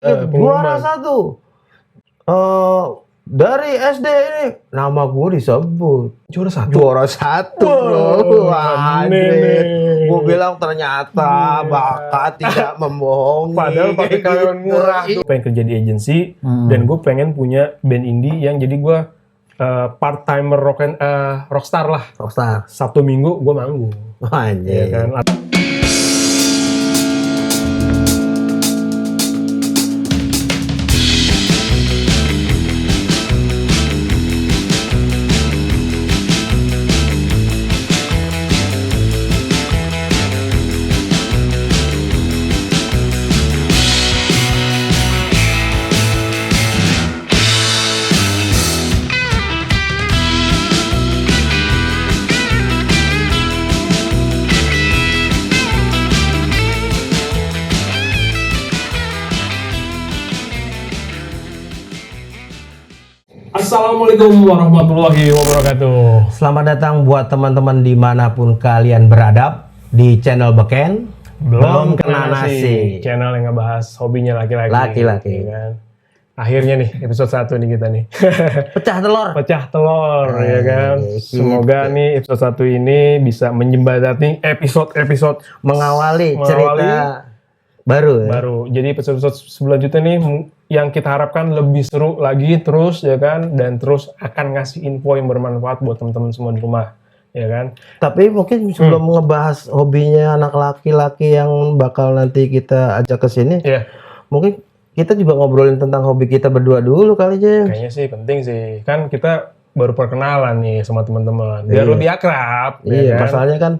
Juara satu. Dari SD ini nama gue disebut Juara satu. juara satu, bro. Gue bilang ternyata bakat tidak membohongi. Padahal pakai karyawan murah tuh. Pengen kerja di agensi dan gue pengen punya band indie yang jadi gue part timer rockstar lah. Rockstar. Sabtu Minggu gue manggung. Anjir. Ya kan? Assalamualaikum warahmatullahi wabarakatuh. Selamat datang buat teman-teman dimanapun kalian beradab di channel Beken. Belum kena nasi. Channel yang ngebahas hobinya laki-laki. Laki-laki. Ya kan? Akhirnya nih episode 1 nih kita nih. Pecah telur. Pecah telur ya kan. Semoga nih episode 1 ini bisa menjembatani episode Mengawali cerita baru ya? baru. Jadi episode selanjutnya nih yang kita harapkan lebih seru lagi terus ya kan, dan terus akan ngasih info yang bermanfaat buat teman-teman semua di rumah ya kan. Tapi mungkin sebelum ngebahas hobinya anak laki-laki yang bakal nanti kita ajak ke sini, mungkin kita juga ngobrolin tentang hobi kita berdua dulu kali aja. Kayaknya sih penting sih, kan kita baru perkenalan nih sama teman-teman biar lebih akrab. Iya, ya kan? masalahnya kan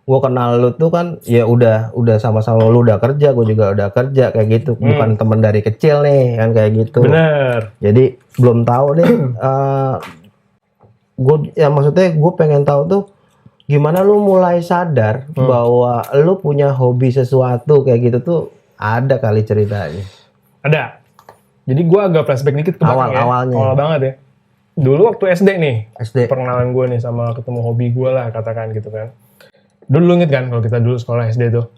gue kenal lu tuh kan ya udah sama-sama lu udah kerja, gue juga udah kerja kayak gitu, bukan temen dari kecil nih kan kayak gitu. Bener. Jadi belum tahu nih, gue ya maksudnya gue pengen tahu tuh gimana lu mulai sadar bahwa lu punya hobi sesuatu kayak gitu tuh, ada kali ceritanya. Ada. Jadi gue agak flashback dikit ke belakang Awalnya. Awal banget ya. Dulu waktu SD nih, SD. perkenalan gue nih sama ketemu hobi gue lah katakan gitu kan. Dulu lu inget kan kalau kita dulu sekolah SD tuh,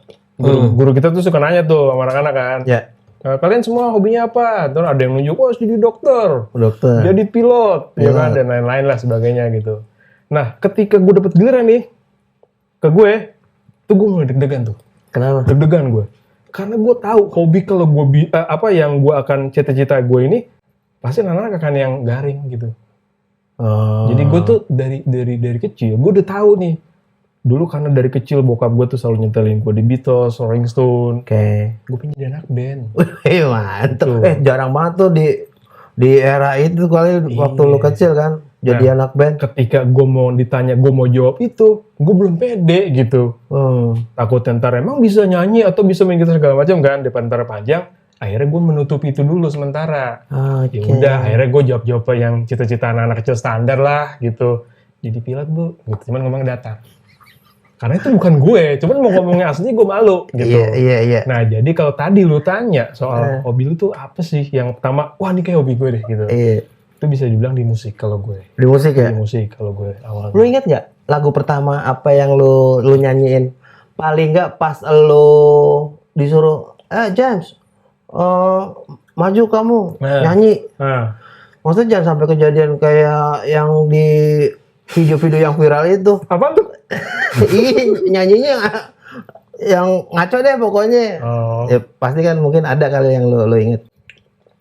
guru kita tuh suka nanya tuh sama anak-anak kan, kalian semua hobinya apa? Terus ada yang nunjuk, oh jadi dokter, jadi pilot, ya kan, dan lain-lain lah sebagainya gitu. Nah ketika gue dapet giliran nih ke gue, tuh gue mulai deg-degan tuh. Kenapa? Deg-degan gue, karena gue tahu hobi kalau gue apa yang gue akan cita-cita gue ini pasti anak-anak akan yang garing gitu. Jadi gue tuh dari kecil gue udah tahu nih. Dulu karena dari kecil bokap gue tuh selalu nyetelin gue di Beatles, Rolling Stone. Gue pengen jadi anak band. Wih mantep. Jarang banget tuh di era itu kali waktu lu kecil kan jadi anak band. Ketika gue mau ditanya, gue mau jawab itu, gue belum pede gitu. Takut ntar emang bisa nyanyi atau bisa main gitar segala macam kan, depan ntar panjang. Akhirnya gue menutupi itu dulu sementara. Ya udah, akhirnya gue jawab yang cita-cita anak-anak kecil standar lah gitu. Jadi pilot bu, gitu. Cuman ngomong datar. Karena itu bukan gue, cuman mau ngomongnya asli gue malu gitu. Iya. Nah jadi kalau tadi lu tanya soal hobi lu tuh apa sih yang pertama, wah ini kayak hobi gue deh gitu. Itu bisa dibilang di musik kalau gue. Di musik ya? Di musik kalau gue awalnya. Lu inget gak lagu pertama apa yang lu nyanyiin? Paling gak pas lu disuruh, James, maju kamu nyanyi. Maksudnya jangan sampai kejadian kayak yang di video-video yang viral itu. Apa tuh? Nyanyinya yang ngaco deh pokoknya. Ya pasti kan mungkin ada kali yang lu inget.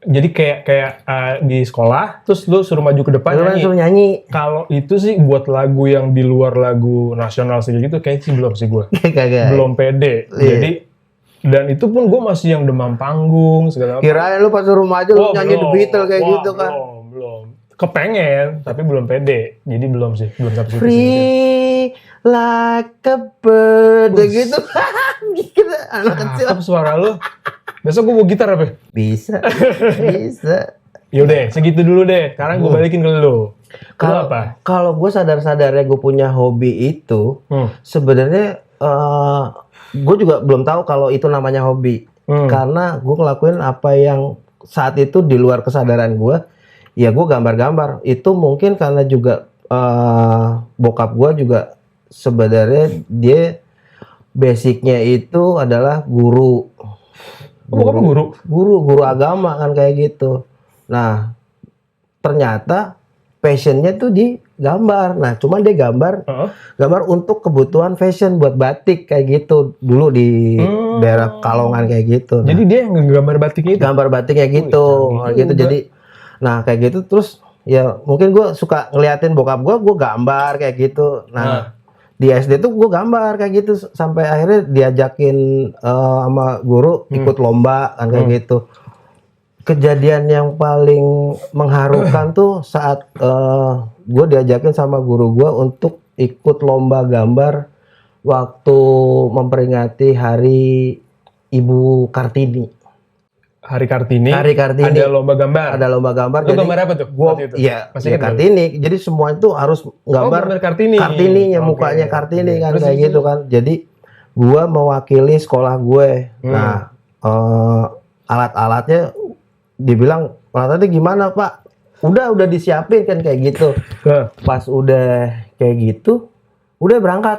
Jadi kayak di sekolah terus lu suruh maju ke depan nyanyi. Kalau itu sih buat lagu yang di luar lagu nasional sih gitu kayak sih belum sih gue. Belum pede. Jadi dan itu pun gue masih yang demam panggung segala macam. Kirain lu pas suruh maju lu nyanyi The Beatles kayak gitu kan. Belum. Kepengen tapi belum pede. Jadi belum sampai situ. Free like a bird gitu. Anak kecil. Apa suara lu? Besok gue mau gitar apa? Bisa. Yaudah, segitu dulu deh. Sekarang gue balikin ke lu. Kalau gue sadar-sadarnya gue punya hobi itu, sebenarnya gue juga belum tahu kalau itu namanya hobi. Karena gue ngelakuin apa yang saat itu di luar kesadaran gue. Ya gue gambar-gambar. Itu mungkin karena juga bokap gue juga sebenarnya dia basicnya itu adalah guru Bokap lu guru? Guru agama kan kayak gitu. Nah, ternyata passionnya tuh di gambar. Nah, cuman dia gambar untuk kebutuhan fashion buat batik kayak gitu dulu di daerah Kalongan kayak gitu. Jadi dia yang gambar batiknya itu? Gambar batik kayak gitu, gitu. Jadi, nah kayak gitu terus ya mungkin gue suka ngeliatin bokap gue gambar kayak gitu. Nah, di SD tuh gue gambar kayak gitu sampai akhirnya diajakin sama guru ikut lomba kan kayak gitu. Kejadian yang paling mengharukan tuh saat gue diajakin sama guru gue untuk ikut lomba gambar waktu memperingati Hari Ibu Kartini. Hari Kartini. Ada lomba gambar. Ada lomba gambar. Itu gambar apa tuh? Iya, Kartini. Jadi semua itu harus gambar Kartini. Kartininya, mukanya Kartini kan kayak gitu kan. Jadi gue mewakili sekolah gue. Nah, alat-alatnya dibilang, alatnya gimana Pak? Udah disiapin kan kayak gitu. Pas udah kayak gitu, udah berangkat.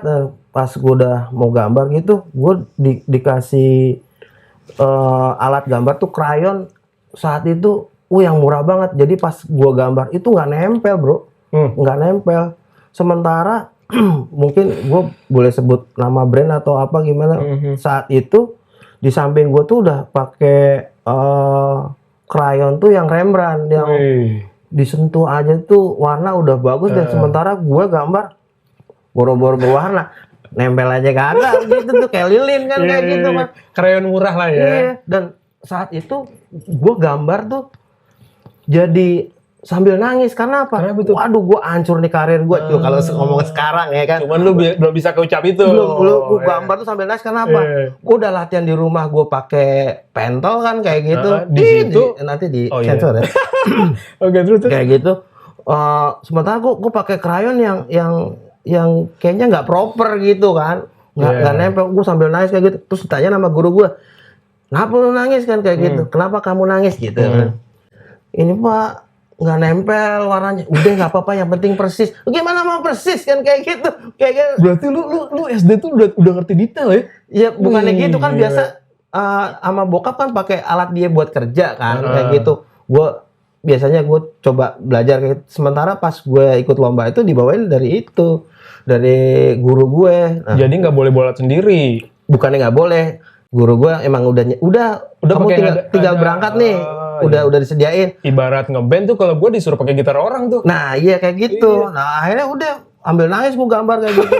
Pas gue udah mau gambar gitu, gue dikasih alat gambar tuh krayon saat itu, yang murah banget. Jadi pas gue gambar itu nggak nempel bro, nggak nempel. Sementara mungkin gue boleh sebut nama brand atau apa gimana. Saat itu di samping gue tuh udah pakai krayon tuh yang Rembrandt yang disentuh aja tuh warna udah bagus. Dan sementara gue gambar boro-boro berwarna, nempel aja kagak gitu tuh kayak lilin kan kayak gitu kan. Krayon murah lah ya. Iya. Dan saat itu gue gambar tuh jadi sambil nangis karena apa? Waduh, gue hancur nih karir gue tuh kalau ngomong sekarang ya kan. Cuman lu belum bisa keucap itu. Belum gambar tuh sambil nangis karena apa? Gue udah latihan di rumah, gue pakai pentol kan kayak gitu. Di situ nanti di sensor ya. Oke, terus kayak gitu. Sementara gue pakai krayon yang kayaknya nggak proper gitu kan, nggak nempel. Gue sambil nangis kayak gitu. Terus ditanya sama guru gue, kenapa lu nangis kan kayak gitu? Kenapa kamu nangis gitu? Ini Pak, nggak nempel warnanya. Udah nggak apa-apa, yang penting persis. Gimana mau persis kan kayak gitu? Berarti lu SD tuh udah ngerti detail ya? Ya bukannya gitu kan, biasa sama bokap kan pakai alat dia buat kerja kan kayak gitu. Biasanya gue coba belajar kayak gitu. Sementara pas gue ikut lomba itu dibawain dari guru gue. Nah, jadi nggak boleh bola sendiri? Bukannya nggak boleh. Guru gue emang udah kamu tinggal berangkat nih. Udah disediain. Ibarat ngeband tuh kalau gue disuruh pakai gitar orang tuh. Nah iya kayak gitu. Iya. Nah akhirnya udah ambil nangis gue gambar kayak gitu.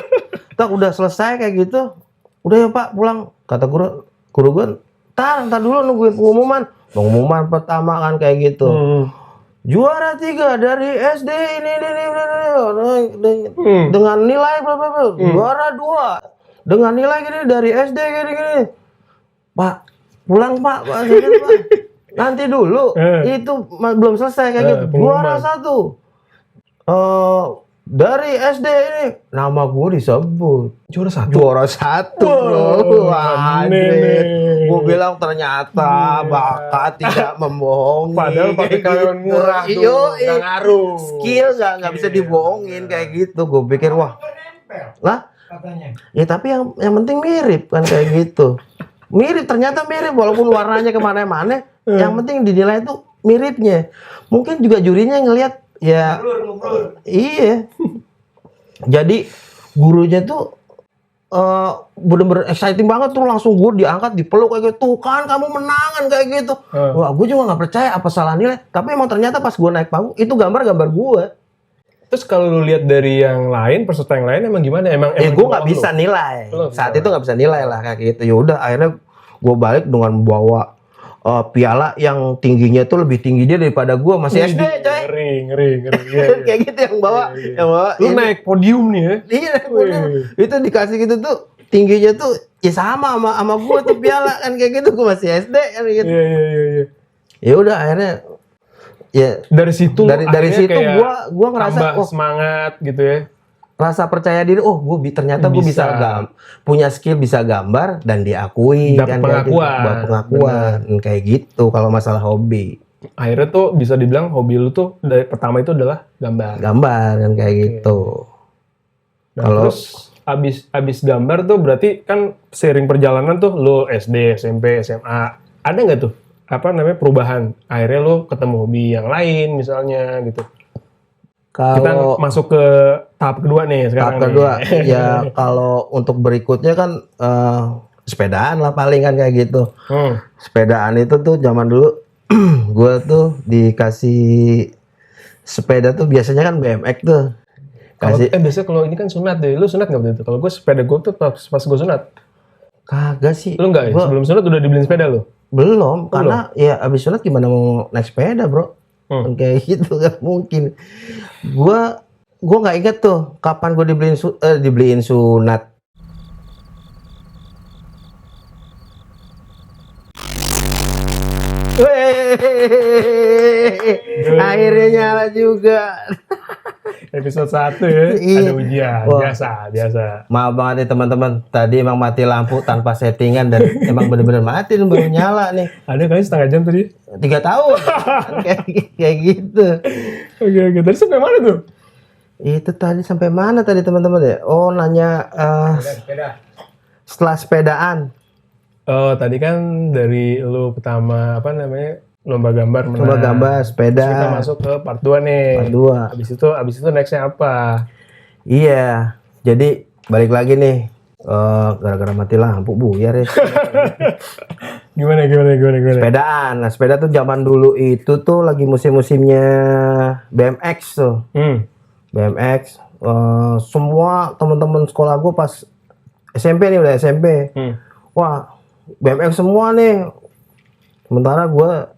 Tak udah selesai kayak gitu. Udah ya Pak pulang. Kata guru gue, ntar dulu nungguin pengumuman pertama kan kayak gitu. Juara 3 dari SD ini dengan nilai berapa? Juara 2 dengan nilai gini dari SD gini. Pak pulang Pak. Nanti dulu, itu belum selesai kayak gitu. Juara 1 dari SD ini, nama gue disebut. Juara 1 bro. Wah, gue bilang ternyata bakat tidak membohongi. Padahal pakai krayon murah tuh, nggak ngaruh. Skill nggak bisa dibohongin kayak gitu. Gue pikir wah, lah, ya tapi yang penting mirip kan kayak gitu. Ternyata mirip walaupun warnanya kemana-mana. Yang penting dinilai itu miripnya. Mungkin juga jurinya ngelihat ya. Iya. Jadi gurunya tuh bener-bener exciting banget tuh, langsung gue diangkat, dipeluk kayak gitu. Tuh kan kamu menangan kayak gitu. Wah, gue juga nggak percaya apa salah nilai. Tapi emang ternyata pas gue naik panggung itu gambar gue. Terus kalau lu lihat dari yang lain, peserta yang lain emang gimana? Emang gue nggak bisa nilai. Saat itu nggak bisa nilai lah kayak gitu. Ya udah akhirnya gue balik dengan membawa piala yang tingginya tuh lebih tinggi dia daripada gue, masih SD coy. Ngeri. Kayak gitu yang bawa. Lu naik podium nih ya? Iya naik podium. Itu dikasih gitu tuh tingginya tuh ya sama gue tuh piala kan kayak gitu. Gue masih SD kan gitu. Iya. Ya udah akhirnya ya dari situ gue ngerasa semangat gitu ya. Rasa percaya diri, ternyata gue bisa punya skill, bisa gambar dan diakui, dapat pengakuan kayak gitu kalau masalah hobi. Akhirnya tuh bisa dibilang hobi lu tuh dari pertama itu adalah gambar kan kayak gitu. Kalau terus abis gambar tuh berarti kan seiring perjalanan tuh lu SD, SMP, SMA ada nggak tuh apa namanya perubahan? Akhirnya lo ketemu hobi yang lain misalnya gitu. Kita Kalau masuk ke tahap kedua nih sekarang. tahap kedua, ya kalau untuk berikutnya kan sepedaan lah paling kan kayak gitu. Sepedaan itu tuh zaman dulu gue tuh dikasih sepeda tuh biasanya kan BMX tuh. Kalau biasanya kalau ini kan sunat deh. Lu sunat nggak begitu? Kalau gue sepeda gue tuh pas gue sunat. Kagak sih. Lu nggak ya? Sebelum sunat udah dibeliin sepeda lu? Belum, karena ya abis sunat gimana mau naik sepeda, bro? Kayak gitu gak mungkin. Gua nggak inget tuh kapan gue dibeliin sunat. Akhirnya nyala juga. Episode 1 ya, ada ujian. Biasa. Maaf banget nih teman-teman. Tadi emang mati lampu tanpa settingan dan emang bener-bener mati baru nyala nih. Ada kali setengah jam tadi? 3 tahun. kayak gitu. Oke. Tadi sampai mana tuh? Itu tadi sampai mana tadi teman-teman ya? Oh, nanya setelah sepedaan. Oh, tadi kan dari lu pertama apa namanya? Lomba gambar menang. Lomba gambar sepeda. Terus kita masuk ke part 2 nih. Part 2. Habis itu nextnya apa? Iya. Jadi balik lagi nih. Gara-gara mati lampu buyar ya. Gimana? Sepedaan. Nah, sepeda tuh zaman dulu itu tuh lagi musim-musimnya BMX tuh. BMX. Semua teman-teman sekolah gue pas SMP nih, udah SMP. Wah, BMX semua nih. Sementara gue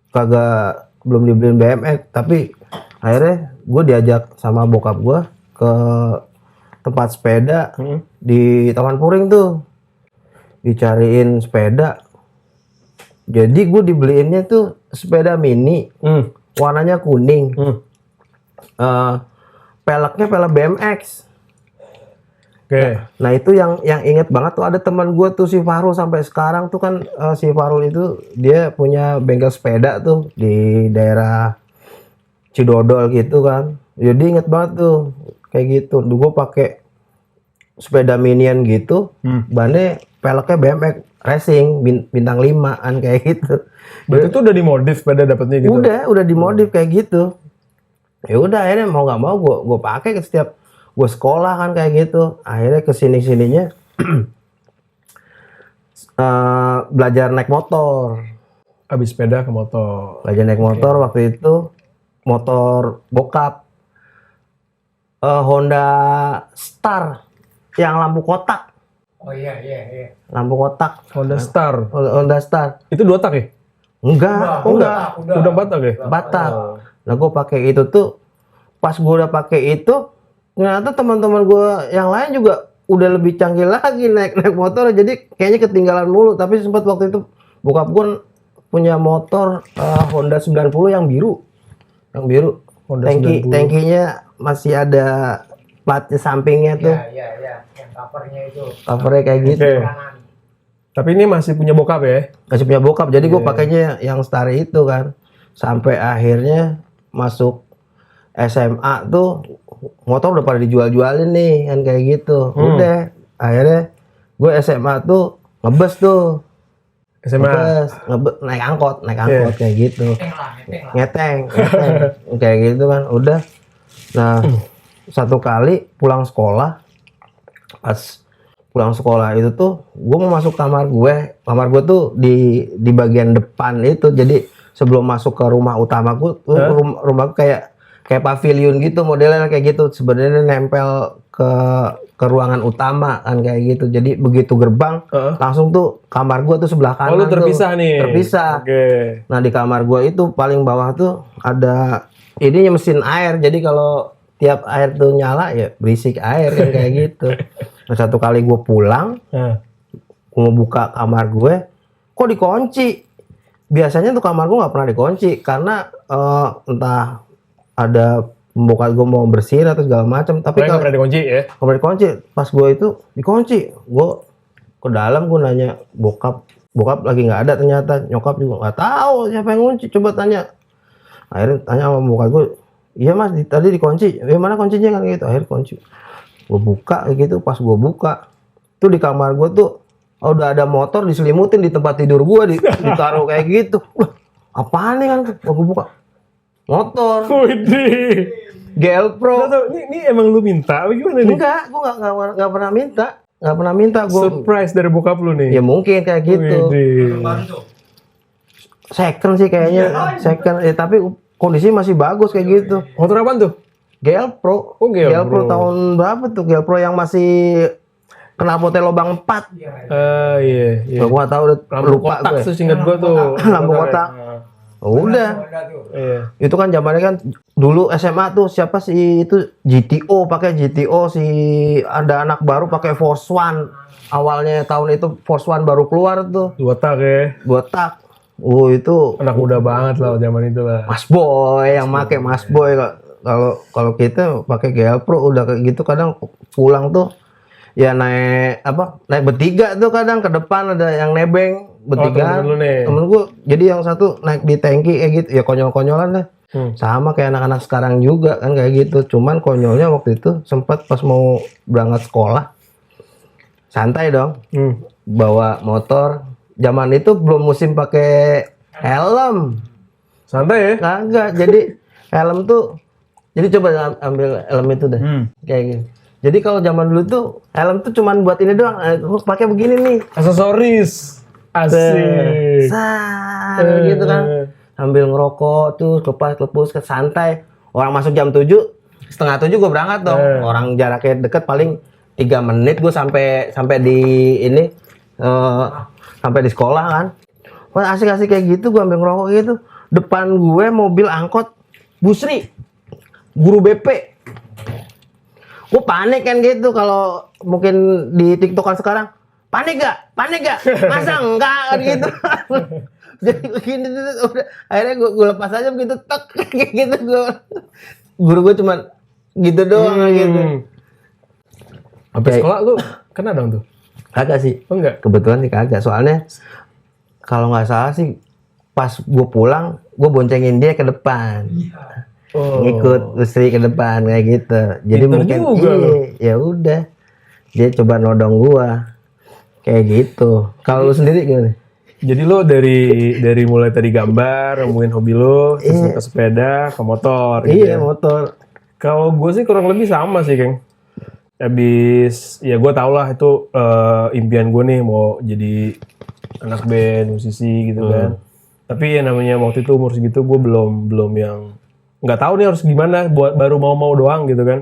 kagak belum dibeliin BMX, tapi akhirnya gue diajak sama bokap gue ke tempat sepeda di Taman Puring tuh, dicariin sepeda. Jadi gue dibeliinnya tuh sepeda mini, warnanya kuning, peleknya pelek BMX. Nah itu yang inget banget tuh, ada teman gue tuh si Farul, sampai sekarang tuh kan si Farul itu dia punya bengkel sepeda tuh di daerah Cidodol gitu kan. Jadi inget banget tuh kayak gitu. Dulu gue pakai sepeda minian gitu, bannya peleknya BMX racing bintang 5 kan kayak gitu. Berarti tuh udah dimodif pada dapetnya gitu? Udah dimodif kayak gitu. Ya udah akhirnya mau nggak mau gue pakai ke setiap gue sekolah kan kayak gitu. Akhirnya kesini-sininya belajar naik motor. Habis sepeda ke motor. Belajar naik motor. Waktu itu motor bokap, Honda Star yang lampu kotak. Oh iya. Lampu kotak. Honda Star. Honda Star. Itu 2 tak ya? Enggak. Udah 4 tak ya? Batak. Nah gue pakai itu tuh, pas gue udah pakai itu, ternyata teman-teman gue yang lain juga udah lebih canggih lagi naik motor, jadi kayaknya ketinggalan mulu. Tapi sempat waktu itu bokap gue punya motor Honda 90 yang biru. Honda 90. Tangkinya masih ada platnya sampingnya tuh. Iya. Yang covernya itu. Covernya kayak gitu. Tapi ini masih punya bokap ya? Masih punya bokap, jadi gue pakainya yang Star itu kan. Sampai akhirnya masuk SMA tuh motor udah pada dijual-jualin nih kan kayak gitu. Udah akhirnya gue SMA tuh ngebus tuh. Naik angkot kayak gitu. Ngeteng kayak gitu kan. Udah. Nah, satu kali pulang sekolah, pas pulang sekolah itu tuh gue mau masuk kamar gue tuh di bagian depan itu. Jadi sebelum masuk ke rumah utamaku tuh, rumahku kayak pavilion gitu, modelnya kayak gitu. Sebenarnya nempel ke ruangan utama kan kayak gitu. Jadi begitu gerbang langsung tuh kamar gua tuh sebelah kanan. Oh, lu terpisah tuh. nih. Terpisah. Nah, di kamar gua itu paling bawah tuh ada ininya mesin air. Jadi kalau tiap air tuh nyala ya berisik air kan kayak gitu. Nah, satu kali gua pulang, gua mau buka kamar gue, kok dikunci. Biasanya tuh kamar gue nggak pernah dikunci karena entah ada pembukaan gue mau bersihin atau segala macam. Tapi nggak pernah dikunci ya? Nggak pernah dikunci. Pas gue itu dikunci, gue ke dalam, gue nanya bokap lagi nggak ada ternyata. Nyokap juga nggak tahu siapa yang ngunci. Coba tanya. Akhirnya tanya sama bokap gue, iya mas tadi dikunci. Ya mana kuncinya kan gitu. Akhirnya kunci. Gue buka gitu. Pas gue buka, tuh di kamar gue tuh udah ada motor diselimutin di tempat tidur gua ditaruh kayak gitu. Wah, apaan nih kan? Gua buka motor. Widih. GL Pro. Ini emang lu minta apa gimana nih? Enggak, gua nggak pernah minta. Nggak pernah minta gua. Surprise dari bokap lu nih. Ya mungkin kayak gitu. Widih. Second sih kayaknya. Second. Tapi kondisi masih bagus kayak gitu. Motor apaan tuh? GL Pro. Oh, GL Pro. Tahun berapa tuh? GL Pro yang masih knalpotnya lobang 4. Iya. Gua nggak tahu, Lampu lupa kotak gue. tuh singkat gua tuh. Lampu kotak. Udah. Iya. Itu kan zamannya kan dulu SMA tuh siapa sih itu GTO, pakai GTO, si ada anak baru pakai Force One. Awalnya tahun itu Force One baru keluar tuh. 2 tak ya. Buat tak. Oh itu Anak muda banget lah zaman itu lah. Mas Boy yang make Mas Boy. Kalau kita pakai GL Pro udah kayak gitu, kadang pulang tuh ya naik bertiga tuh, kadang ke depan ada yang nebeng bertiga. Temen gue jadi yang satu naik di tangki kayak gitu ya, konyol-konyolan lah. Sama kayak anak-anak sekarang juga kan kayak gitu, cuman konyolnya waktu itu sempat pas mau berangkat sekolah santai dong, bawa motor. Zaman itu belum musim pakai helm, santai ya. kagak. Jadi helm tuh, jadi coba ambil helm itu deh kayak gitu. Jadi kalau zaman dulu tuh helm tuh cuman buat ini doang, gue pakai begini nih, Aksesoris. Asik. gitu kan, sambil ngerokok tuh lepas ke santai. Orang masuk jam 7, setengah 7 gue berangkat dong. Orang jaraknya deket, paling 3 menit gue sampai di ini, sampai di sekolah kan. Wah, asik-asik kayak gitu, gue ambil ngerokok gitu. Depan gue mobil angkot Busri, guru BP. Gue panik kan gitu, kalau mungkin di TikTokan sekarang. Panik gak? Masa enggak kan gitu. Jadi begini udah, akhirnya gue lepas aja begitu, tek kayak gitu. Guru gue cuman gitu doang gitu. Sampai sekolah lu kena dong tuh? Kagak sih. Oh enggak? Kebetulan sih kagak. Soalnya kalau nggak salah sih pas gue pulang, gue boncengin dia ke depan. Ngikut istri ke depan kayak gitu. Jadi Pinter mungkin juga ya udah. Dia coba nodong gua. Kayak gitu. Kalau lu sendiri gimana? Jadi lo dari mulai tadi gambar, nemuin hobi lo, terus ke sepeda, ke motor gitu. Iya, motor. Kalau gue sih kurang lebih sama sih, Keng. Habis, ya gue tau lah itu impian gue nih mau jadi anak band, musisi gitu kan. Tapi ya namanya waktu itu umur segitu gue belum yang nggak tahu nih harus gimana, baru mau doang gitu kan.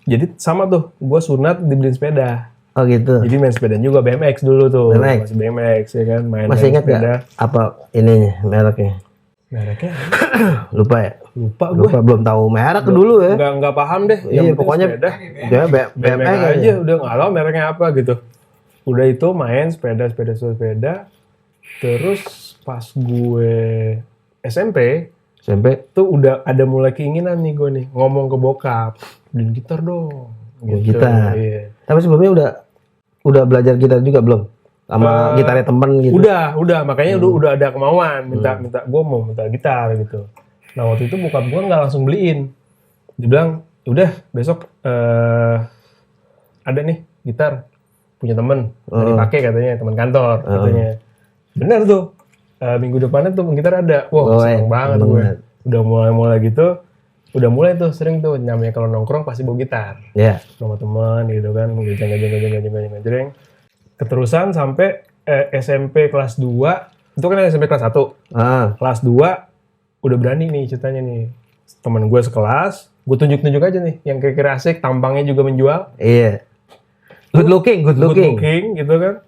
Jadi sama tuh, gue sunat dibeliin sepeda. Oh gitu. Jadi main sepeda juga, BMX dulu tuh. BMX. Masih BMX ya kan, Masih ingat sepeda. gak apa ininya, mereknya? Mereknya? Lupa ya? Lupa gue. Belum tahu merek dulu ya. Nggak paham deh. Iya, pokoknya sepeda. dia BMX aja, udah nggak tahu mereknya apa gitu. Udah itu main sepeda. Terus pas gue SMP tuh udah ada mulai keinginan nih gue nih ngomong ke bokap, beliin gitar dong. Gitu. Gitar. Iya. Tapi sebelumnya udah belajar gitar juga belum? Sama gitarnya temen gitu? Udah, makanya udah ada kemauan minta gue mau minta gitar gitu. Nah waktu itu bokap gue nggak langsung beliin, dia bilang udah besok ada nih gitar punya temen dipakai katanya, teman kantor katanya. Bener tuh, minggu depannya tuh gitar ada. Wah seneng banget gue. Udah mulai gitu, udah mulai tuh sering tuh namanya kalau nongkrong pasti bawa gitar. Iya. Sama teman gitu kan, ngejeng. Keterusan sampai SMP kelas 2, itu kan SMP kelas 1. Kelas 2 udah berani nih ceritanya nih. Temen gue sekelas, gue tunjuk-tunjuk aja nih yang kira-kira asik, tampangnya juga menjual. Iya. Good looking gitu kan.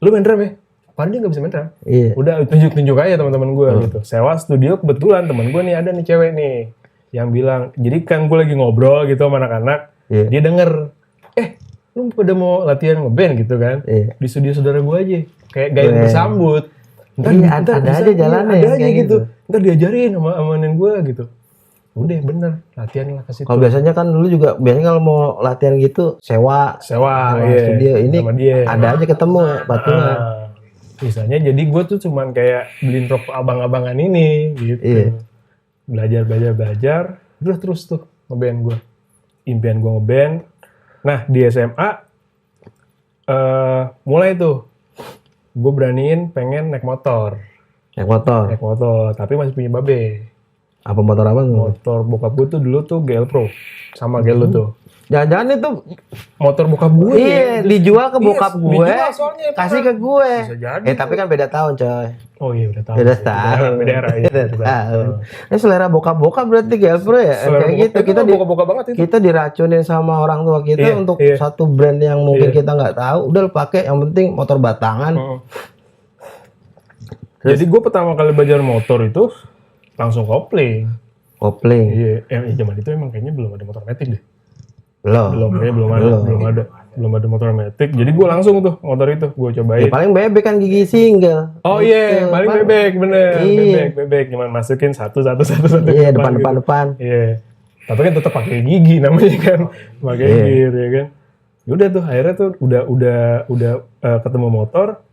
Lu main drum ya? Padahal dia gak bisa main drum. Iya. Udah tunjuk-tunjuk aja teman-teman gue gitu. Sewa studio, kebetulan temen gue nih ada nih cewek nih yang bilang, jadi kan gue lagi ngobrol gitu sama anak-anak, dia denger, lu pada mau latihan ngeband gitu kan, di studio saudara gue aja, kayak gaya bersambut. Ada aja jalannya ada aja gitu. Ntar diajarin sama nenek gue gitu. Udah bener, latihan lah ke situ. Kalau biasanya kan dulu juga, biasanya kalau mau latihan gitu, sewa studio. Ini ada aja ketemu, patungan. Misalnya jadi gue tuh cuman kayak beliin rok abang-abangan ini gitu. Iya. Belajar, terus tuh ngeband gue. Impian gue ngeband. Nah di SMA mulai tuh gue beraniin pengen naik motor. Naik motor. Naik motor, tapi masih punya babe. Apa motor apa tuh? Motor bokap gue tuh dulu tuh GL Pro. Sama GL lu tuh. Jangan-jangan itu Motor bokap gue. iya, dijual ke bokap gue. Dijual soalnya. Kasih ke gue. Bisa jadi. Tapi kan beda tahun, coy. Oh iya udah tahu. Beda tahun. Beda era. Iya, Beda tahun. Ini selera bokap-bokap berarti GoPro ya? Kayak gitu. Kita bokap-bokap banget itu. kita diracunin sama orang tua kita Iya, untuk iya. satu brand yang mungkin kita nggak tahu. Udah lu pakai, yang penting motor batangan. Jadi gue pertama kali belajar motor itu langsung kopling. Kopling. Iya, zaman itu emang kayaknya belum ada motor matic deh. Belum Belum ada motor matic. Jadi gue langsung tuh motor itu gue cobain. Ya, paling bebek kan gigi single. Oh iya, paling bebek bener. Iya. Bebek cuman masukin satu. Iya, depan. Iya. Tapi kan tetap pakai gigi namanya kan, pakai gear ya kan. Yaudah tuh akhirnya tuh udah ketemu motor.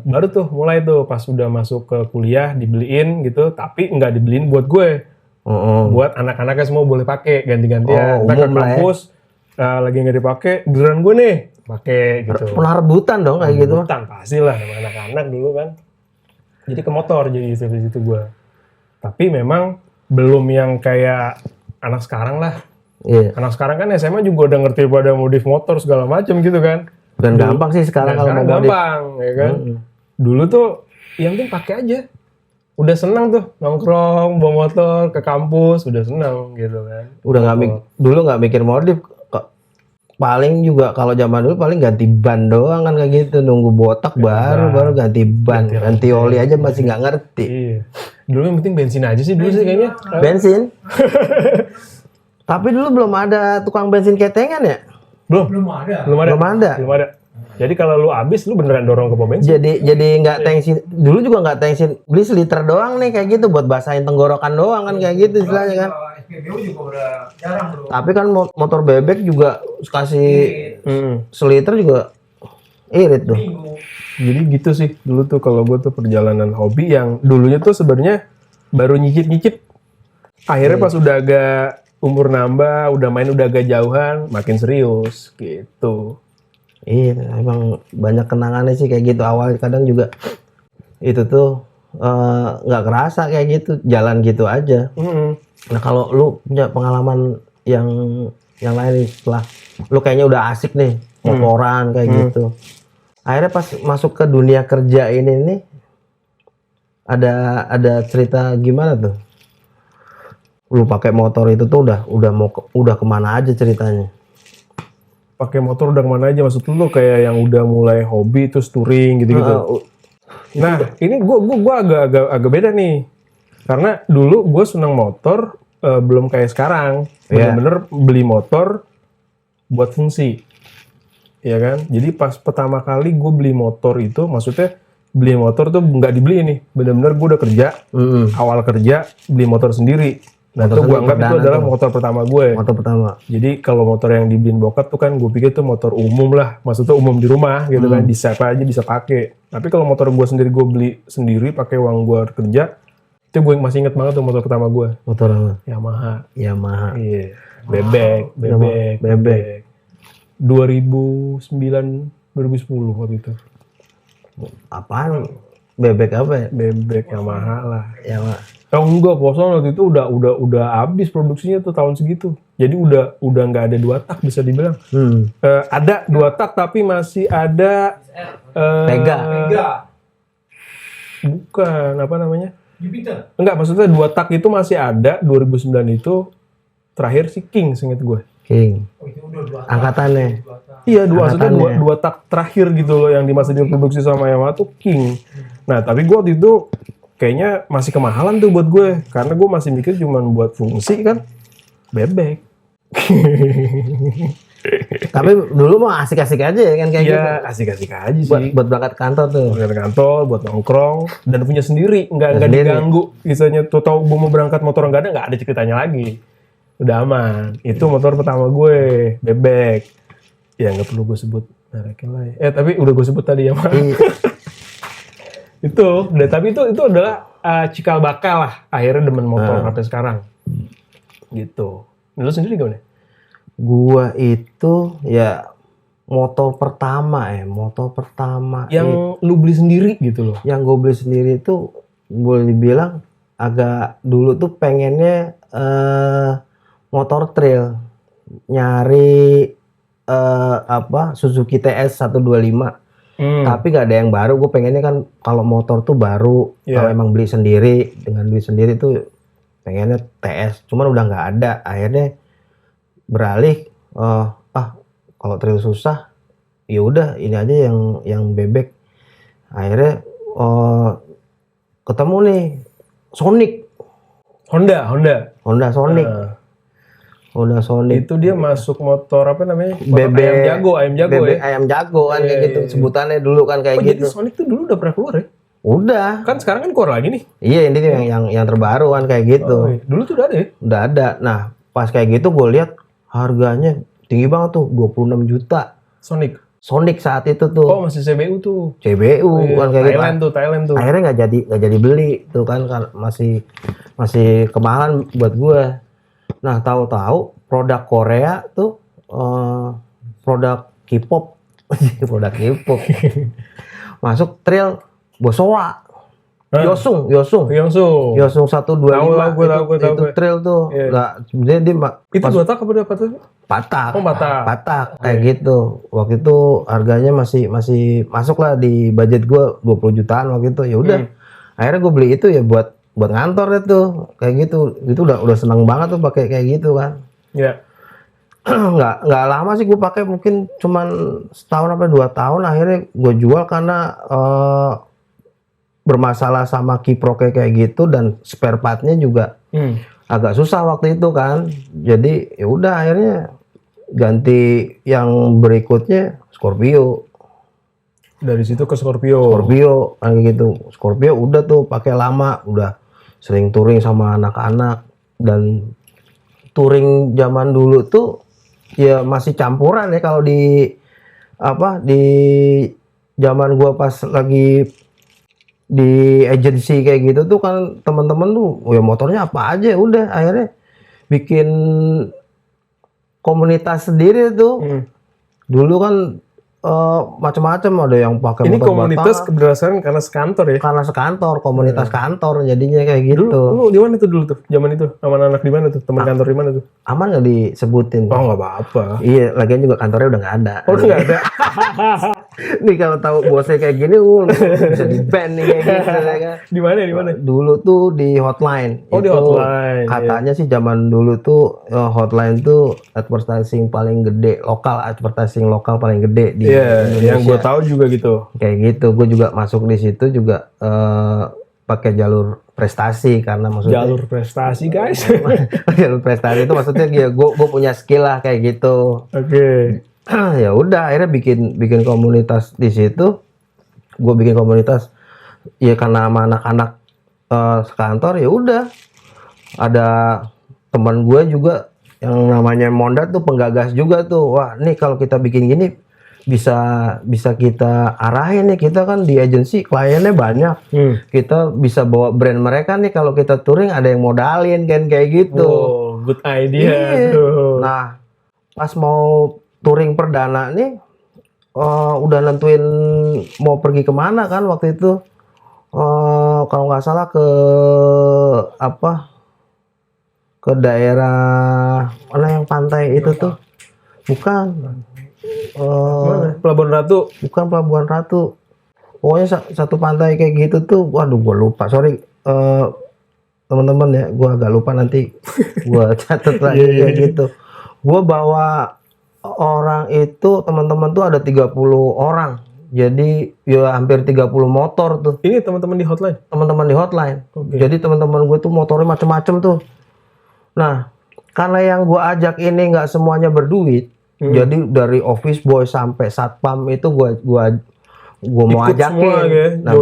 Baru tuh mulai tuh pas udah masuk ke kuliah dibeliin gitu, tapi nggak dibeliin buat gue. Buat anak-anaknya semua boleh pakai ganti-gantian. Ntar ke kampus lagi nggak dipakai, giliran gue nih pakai gitu. Pernah rebutan dong kayak gitu. Rebutan pastilah sama anak-anak dulu kan. Jadi ke motor jadi di situ gue. Tapi memang belum yang kayak anak sekarang lah. Iya. Anak sekarang kan SMA juga udah ngerti pada modif motor segala macam gitu kan. Dan gampang sih sekarang kalau mau modif. Gampang ya kan. Dulu tuh yang penting pakai aja. Udah senang tuh nongkrong bawa motor ke kampus, udah senang gitu kan. Udah dulu nggak mikir modif. Paling juga kalau zaman dulu paling ganti ban doang kan kayak gitu, nunggu botak baru ganti ban, ganti oli aja masih nggak ngerti. Iya. Dulu yang penting bensin aja sih dulu sih kayaknya. Bensin. Tapi dulu belum ada tukang bensin ketengan ya? Belum ada. Belum ada. Jadi kalau lu habis lu beneran dorong ke pom bensin. Jadi nggak tensin. Dulu juga nggak tensin. Beli seliter doang nih kayak gitu buat basahin tenggorokan doang kan kayak gitu istilahnya kan. SPBU juga udah jarang bro. Tapi kan motor bebek juga kasih seliter juga irit tuh. Jadi gitu sih dulu tuh kalau gue tuh perjalanan hobi yang dulunya tuh sebenarnya baru nyicip-nyicip. Akhirnya pas udah agak umur nambah, udah main udah agak jauhan, makin serius gitu. Iya, emang banyak kenangannya sih kayak gitu. Awal kadang juga itu tuh nggak kerasa kayak gitu, jalan gitu aja. Nah kalau lu punya pengalaman yang lain nih, setelah lu kayaknya udah asik nih motoran kayak gitu. Akhirnya pas masuk ke dunia kerja ini nih ada cerita gimana tuh? Lu pakai motor itu tuh udah kemana aja ceritanya? Pakai motor udah kemana aja maksud lu kayak yang udah mulai hobi terus touring gitu-gitu. Nah, ini gua agak beda nih. Karena dulu gue senang motor belum kayak sekarang. Bener-bener beli motor buat fungsi. Ya kan? Jadi pas pertama kali gue beli motor itu maksudnya beli motor tuh nggak dibeli nih. Bener-bener gue udah kerja, awal kerja beli motor sendiri. Nah itu gue anggap itu adalah motor pertama gue. Motor pertama. Jadi kalau motor yang dibeliin bokap tuh kan gue pikir tuh motor umum lah. Maksudnya umum di rumah gitu kan. Bisa apa aja bisa pakai. Tapi kalau motor gue sendiri gue beli sendiri pakai uang gue kerja. Itu gue masih inget banget tuh motor pertama gue. Motor apa? Yamaha. Iya. Bebek. 2009, 2010 waktu itu. Apaan? Bebek apa ya? Bebek Yamaha lah. Yamaha. Enggak, Poson waktu itu udah habis produksinya tuh tahun segitu. Jadi udah nggak ada 2 tak bisa dibilang. Ada 2 tak tapi masih ada Pega. Bukan, apa namanya? Jupiter. Enggak, maksudnya 2 tak itu masih ada 2009 itu terakhir si King seinget gue. King. Oh, itu udah 2 tak. Angkatannya. Iya, maksudnya dua tak terakhir gitu loh yang masa diproduksi sama Yamaha tuh King. Nah, tapi gue waktu itu kayaknya masih kemahalan tuh buat gue. Karena gue masih mikir cuma buat fungsi kan. Bebek. Tapi dulu mah asik-asik aja ya kan kayak gitu. Iya, asik-asik aja sih. Buat berangkat kantor tuh. Berangkat kantor, buat nongkrong. Dan punya sendiri. Nggak diganggu. Misalnya tuh tau gue mau berangkat motor nggak ada ceritanya lagi. Udah aman. Itu motor pertama gue. Bebek. Ya nggak perlu gue sebut mereknya lah ya. Tapi udah gue sebut tadi ya, Mak. Tapi itu adalah cikal bakal lah akhirnya demen motor sampai sekarang gitu. Lu sendiri gimana? Gua itu ya motor pertama yang lu beli sendiri gitu loh. yang gue beli sendiri itu boleh dibilang agak dulu tuh pengennya motor trail, nyari Suzuki TS 125. Tapi nggak ada yang baru. Gue pengennya kan kalau motor tuh baru, kalau emang beli sendiri, dengan duit sendiri tuh pengennya TS. Cuman udah nggak ada. Akhirnya beralih, kalau trail susah, ya udah ini aja yang bebek. Akhirnya ketemu nih Sonic. Honda Sonic. Honda Sonic. Itu dia masuk motor apa namanya? Bebek ayam jago bebek ya. ayam jago kan kayak gitu sebutannya dulu kan kayak Jadi gitu. Sonic tuh dulu udah pernah keluar ya? Udah. Kan sekarang kan keluar lagi nih. Iya ini yang terbaru kan kayak gitu. Dulu tuh udah ada ya? Udah ada. Nah, pas kayak gitu gue lihat harganya tinggi banget tuh, 26 juta. Sonic saat itu tuh. Oh, masih CBU tuh. CBU kan kayak Thailand gitu. tuh. Akhirnya nggak jadi beli tuh kan masih kemahalan buat gue. Nah, tahu-tahu produk Korea tuh produk K-pop. Produk K-pop. Masuk trail Bosowa. Yosung 125 itu trail tuh. Nah, sebenarnya dia itu Batak apa dapat tuh? Batak. Oh, Batak kayak gitu. Waktu itu harganya masih masuk lah di budget gua 20 jutaan waktu itu. Ya udah. Akhirnya gue beli itu ya buat ngantor itu. Kayak gitu. Itu udah seneng banget tuh pakai kayak gitu kan. Iya. nggak lama sih gue pakai, mungkin cuman setahun sampai 2 tahun. Akhirnya gue jual karena bermasalah sama kiproknya kayak gitu, dan spare partnya juga agak susah waktu itu kan. Jadi ya udah akhirnya ganti yang berikutnya Scorpio. Dari situ ke Scorpio kayak gitu. Scorpio udah tuh pakai lama, udah sering touring sama anak-anak. Dan touring zaman dulu tuh ya masih campuran ya. Kalau di zaman gua pas lagi di agensi kayak gitu tuh kan, teman-teman tuh ya motornya apa aja, udah akhirnya bikin komunitas sendiri tuh. Dulu kan macam-macam, ada yang pakai motor ini komunitas Batak. berdasarkan karena sekantor ya? Karena sekantor, komunitas kantor jadinya kayak gitu. Lu di mana tuh dulu tuh? Zaman itu sama anak di mana tuh? Teman kantor di mana tuh? Aman nggak disebutin? Oh, nggak apa-apa. Iya, lagian juga kantornya udah nggak ada. Oh, udah nggak ada. Nih kalau tahu bosnya kayak gini, bisa di ban nih kayak gitu ya kan. Di mana? Dulu tuh di Hotline. Oh, di Hotline. Katanya sih zaman dulu tuh Hotline tuh advertising paling gede, advertising lokal paling gede di Indonesia. Yang gue tahu juga gitu. Kayak gitu, gue juga masuk di situ juga pakai jalur prestasi, karena maksudnya jalur prestasi guys. jalur prestasi itu maksudnya gue punya skill lah kayak gitu. Oke. Ya udah akhirnya bikin komunitas di situ. Gue bikin komunitas ya karena sama anak-anak sekantor. Ya udah, ada teman gue juga yang namanya Monda tuh penggagas juga tuh. Wah, nih kalau kita bikin gini bisa kita arahin nih, kita kan di agensi kliennya banyak. Kita bisa bawa brand mereka nih, kalau kita touring ada yang modalin kan kayak gitu. Oh, good idea tuh. Nah, pas mau touring perdana nih, udah nentuin mau pergi kemana kan waktu itu. Kalau nggak salah ke daerah mana yang pantai itu tuh. Bukan. Pelabuhan Ratu. Bukan Pelabuhan Ratu. Pokoknya satu pantai kayak gitu tuh. Waduh, gue lupa. Sorry teman-teman ya, gue agak lupa, nanti gue catat lagi kayak gitu. Gue bawa orang itu, teman-teman tuh ada 30 orang. Jadi ya hampir 30 motor tuh. Ini teman-teman di Hotline? Teman-teman di Hotline. Okay. Jadi teman-teman gue tuh motornya macem-macem tuh. Nah, karena yang gue ajak ini nggak semuanya berduit. Jadi dari office boy sampai satpam itu gue mau ajakin. Nah,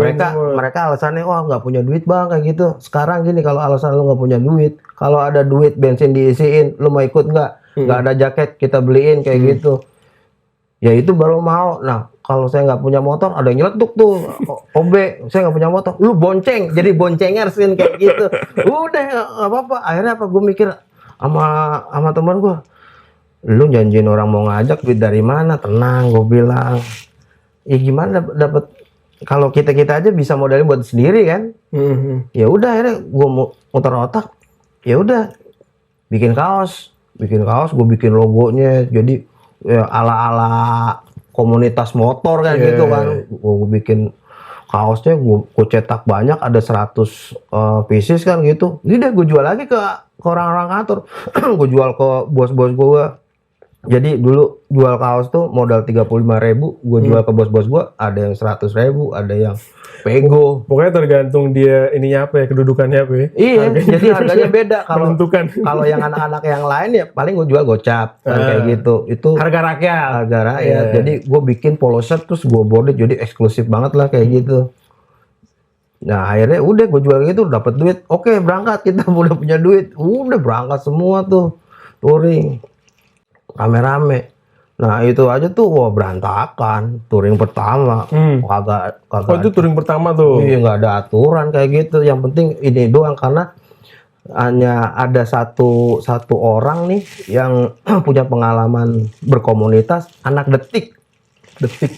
mereka alasannya, wah nggak punya duit bang kayak gitu. Sekarang gini, kalau alasan lu nggak punya duit, kalau ada duit bensin diisiin, lu mau ikut nggak? Nggak ada jaket kita beliin kayak gitu. Ya itu baru mau. Nah, kalau saya nggak punya motor, ada yang nyeletuk tuh. OB, saya nggak punya motor, lu bonceng, jadi boncengers kayak gitu. Udah nggak apa-apa. Akhirnya gue mikir sama teman gue, Lu janjiin orang mau ngajak, duit dari mana? Tenang, gue bilang. Ya gimana dapat kalau kita aja bisa modalin buat sendiri kan? Ya udah akhirnya gue mau muter otak. Ya udah bikin kaos, gue bikin logonya jadi ya ala komunitas motor kan gitu kan. Gue bikin kaosnya, gue cetak banyak, ada 100 pieces kan gitu. Ini deh gue jual lagi ke orang-orang kantor. Gue jual ke bos-bos gue. Jadi dulu jual kaos tuh modal 35.000, gue jual ke bos-bos gue ada yang 100.000, ada yang pego. Pokoknya tergantung dia ininya apa ya, kedudukannya apa ya. Iya, jadi harganya beda. Menentukan. Kalau yang anak-anak yang lain ya paling gue jual gocap kan kayak gitu. Itu harga rakyat. Harga rakyat. Jadi gue bikin polo shirt terus gue bordir jadi eksklusif banget lah kayak gitu. Nah akhirnya udah gue jual gitu dapat duit. Oke, berangkat, kita udah punya duit. Udah berangkat semua tuh touring. Rame-rame. Nah itu aja tuh wah berantakan. Touring pertama kagak. Oh itu touring pertama tuh. Iya, nggak ada aturan kayak gitu. Yang penting ini doang, karena hanya ada satu orang nih yang punya pengalaman berkomunitas, anak Detik.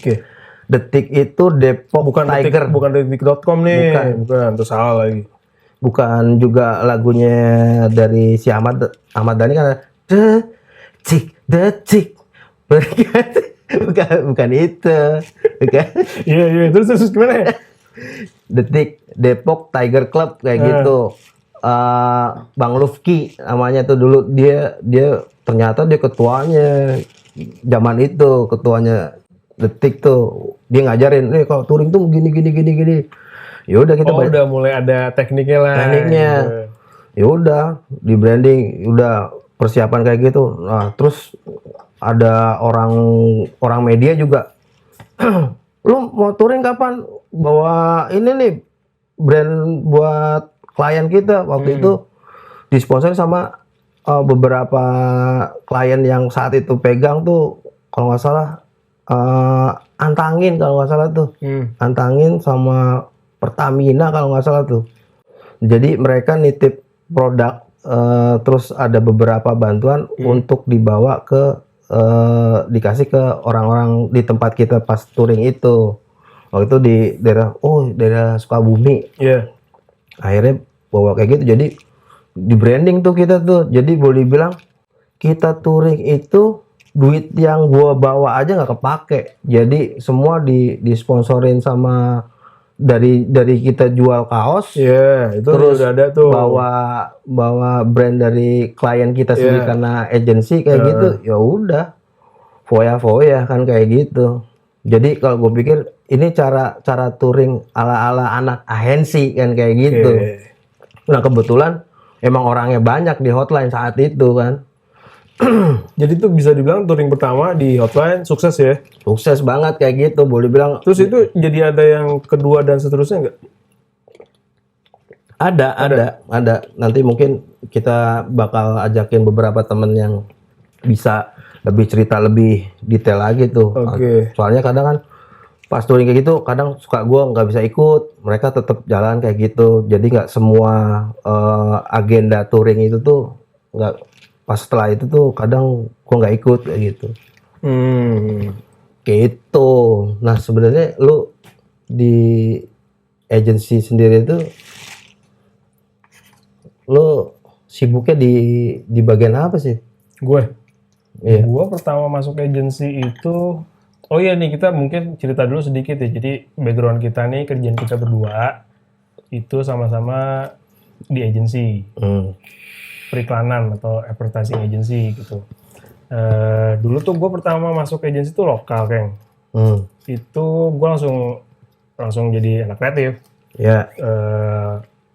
Ya. Detik itu Depok Bukan Tiger. Bukan detik.com nih. Bukan, itu salah lagi. Bukan juga lagunya dari si Ahmad Dhani kan ada Detik. Bukan itu. Bukan. Iya. Terus gimana ya? Detik Depok Tiger Club kayak gitu. Bang Lufki namanya tuh dulu, dia ternyata dia ketuanya zaman itu, ketuanya Detik tuh. Dia ngajarin, nih kalau touring tuh gini. Ya udah kita udah mulai ada tekniknya lah. Ya udah di branding, udah persiapan kayak gitu. Nah, terus ada orang media juga. Lu mau touring kapan? Bawa ini nih brand buat klien kita. Waktu itu disponsori sama beberapa klien yang saat itu pegang tuh, kalau nggak salah Antangin kalau nggak salah tuh. Antangin sama Pertamina kalau nggak salah tuh. Jadi mereka nitip produk, terus ada beberapa bantuan untuk dibawa ke dikasih ke orang-orang di tempat kita pas touring itu. Waktu itu di daerah Sukabumi. Iya. Akhirnya bawa kayak gitu, jadi di branding tuh kita tuh. Jadi boleh bilang kita touring itu duit yang gua bawa aja nggak kepake. Jadi semua disponsorin sama dari kita jual kaos. Iya, itu terus udah ada tuh. Bawa brand dari klien kita sendiri karena agensi kayak gitu. Ya udah. Foya kan kayak gitu. Jadi kalau gue pikir ini cara touring ala anak agensi kan kayak gitu. Nah kebetulan emang orangnya banyak di hotline saat itu kan. Jadi itu bisa dibilang touring pertama di hotline sukses ya? Sukses banget kayak gitu, boleh bilang. Terus itu jadi ada yang kedua dan seterusnya nggak? Ada. Nanti mungkin kita bakal ajakin beberapa temen yang bisa lebih cerita lebih detail lagi tuh. Oke. Soalnya kadang kan pas touring kayak gitu, kadang suka gue nggak bisa ikut, mereka tetap jalan kayak gitu. Jadi nggak semua agenda touring itu tuh nggak. Pas setelah itu tuh kadang gue nggak ikut kayak gitu. Gitu. Nah sebenarnya lu di agensi sendiri itu lu sibuknya di bagian apa sih? Gue Iya. Pertama masuk agensi itu, oh iya nih kita mungkin cerita dulu sedikit ya. Jadi background kita nih, kerjaan kita berdua itu sama-sama di agensi. Periklanan atau advertising agency gitu. Dulu tuh gue pertama masuk agensi tuh lokal, Keng. Itu gue langsung jadi anak kreatif. Ya.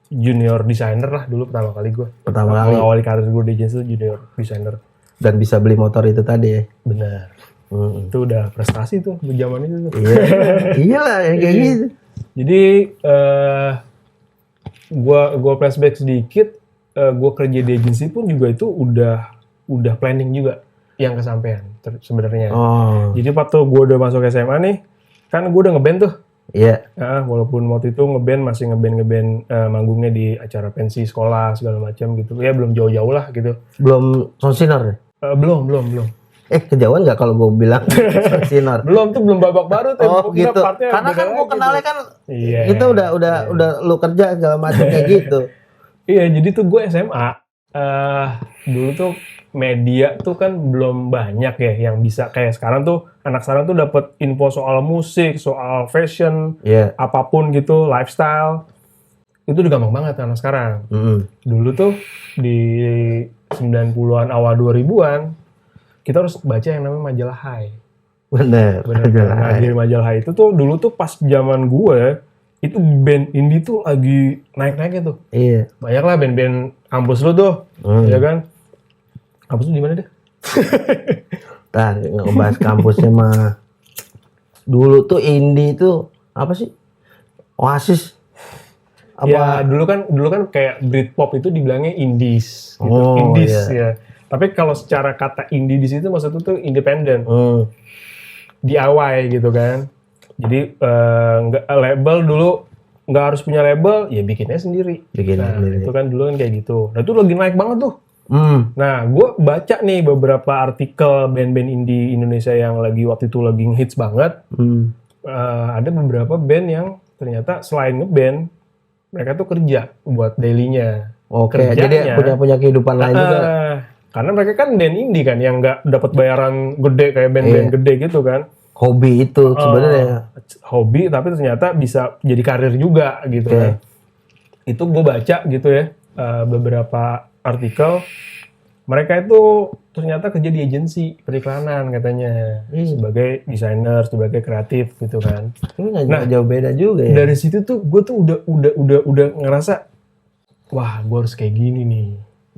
Junior designer lah dulu pertama kali gue. Awali karir gue di agensi junior designer. Dan bisa beli motor itu tadi ya? Benar. Itu udah prestasi tuh di zaman itu tuh. Iyalah yang kayak gitu. Jadi gue flashback sedikit. Gue kerja di agensi pun juga itu udah planning juga yang kesampaian sebenarnya. Jadi waktu gue udah masuk SMA nih, kan gue udah ngeband tuh. Iya. Walaupun waktu itu masih ngeband manggungnya di acara pensi sekolah segala macam gitu. Ya belum jauh-jauh lah gitu. Belum sound sinar? Belum. Kejauhan nggak kalau gue bilang Sinor? belum babak baru tuh. Oh gitu. Karena kan gue kenalnya kan itu udah lu kerja segala macam kayak gitu. Iya, jadi tuh gue SMA dulu tuh media tuh kan belum banyak ya yang bisa kayak sekarang tuh anak sekarang tuh dapat info soal musik, soal fashion, apapun gitu, lifestyle. Itu udah gampang banget anak sekarang. Dulu tuh di 90-an awal 2000-an kita harus baca yang namanya majalah Hai. Bener. Nah, di majalah Hai itu tuh dulu tuh pas zaman gue itu band indie tuh lagi naik-naiknya tuh. Iya. Banyak lah band-band kampus lu tuh, ya kan? Kampus lu di mana deh? Nah, ngebahas kampusnya mah. Dulu tuh indie tuh apa sih? Oasis. Ya dulu kan kayak Britpop itu dibilangnya indies, gitu. Indies ya. Tapi kalau secara kata indie di situ maksudnya tuh independen, DIY gitu kan. Jadi label dulu nggak harus punya label, ya bikinnya sendiri. Itu kan dulu kan kayak gitu. Nah itu lagi naik banget tuh. Nah gue baca nih beberapa artikel band-band indie Indonesia yang lagi waktu itu lagi hits banget. Ada beberapa band yang ternyata selain ngeband, mereka tuh kerja buat daily-nya. Oke, jadi punya kehidupan lain juga. Karena mereka kan band indie kan, yang nggak dapat bayaran gede kayak band-band gede gitu kan. Hobi itu sebenarnya. Hobi, tapi ternyata bisa jadi karir juga gitu kan. Itu gue baca gitu ya, beberapa artikel. Mereka itu ternyata kerja di agensi periklanan katanya. Sebagai desainer, sebagai kreatif gitu kan. Ini nggak jauh beda juga ya. Dari situ tuh gue tuh udah ngerasa, wah gue harus kayak gini nih.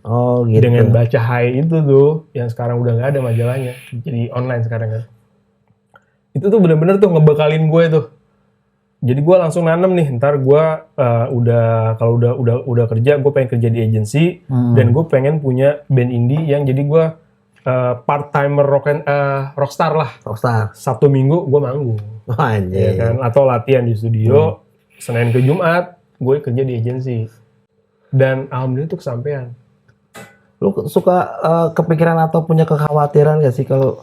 Oh gitu. Dengan baca Hai itu tuh, yang sekarang udah nggak ada majalahnya, jadi online sekarang kan. Itu tuh bener-bener tuh ngebekalin gue tuh. Jadi gue langsung nanem nih, ntar gue kalau udah kerja, gue pengen kerja di agensi dan gue pengen punya band indie yang jadi gue part timer rockstar lah. Rockstar. Sabtu Minggu gue manggung. Ya kan? Atau latihan di studio. Senin ke Jumat gue kerja di agensi. Dan alhamdulillah tuh kesampean. Lu suka kepikiran atau punya kekhawatiran gak sih kalau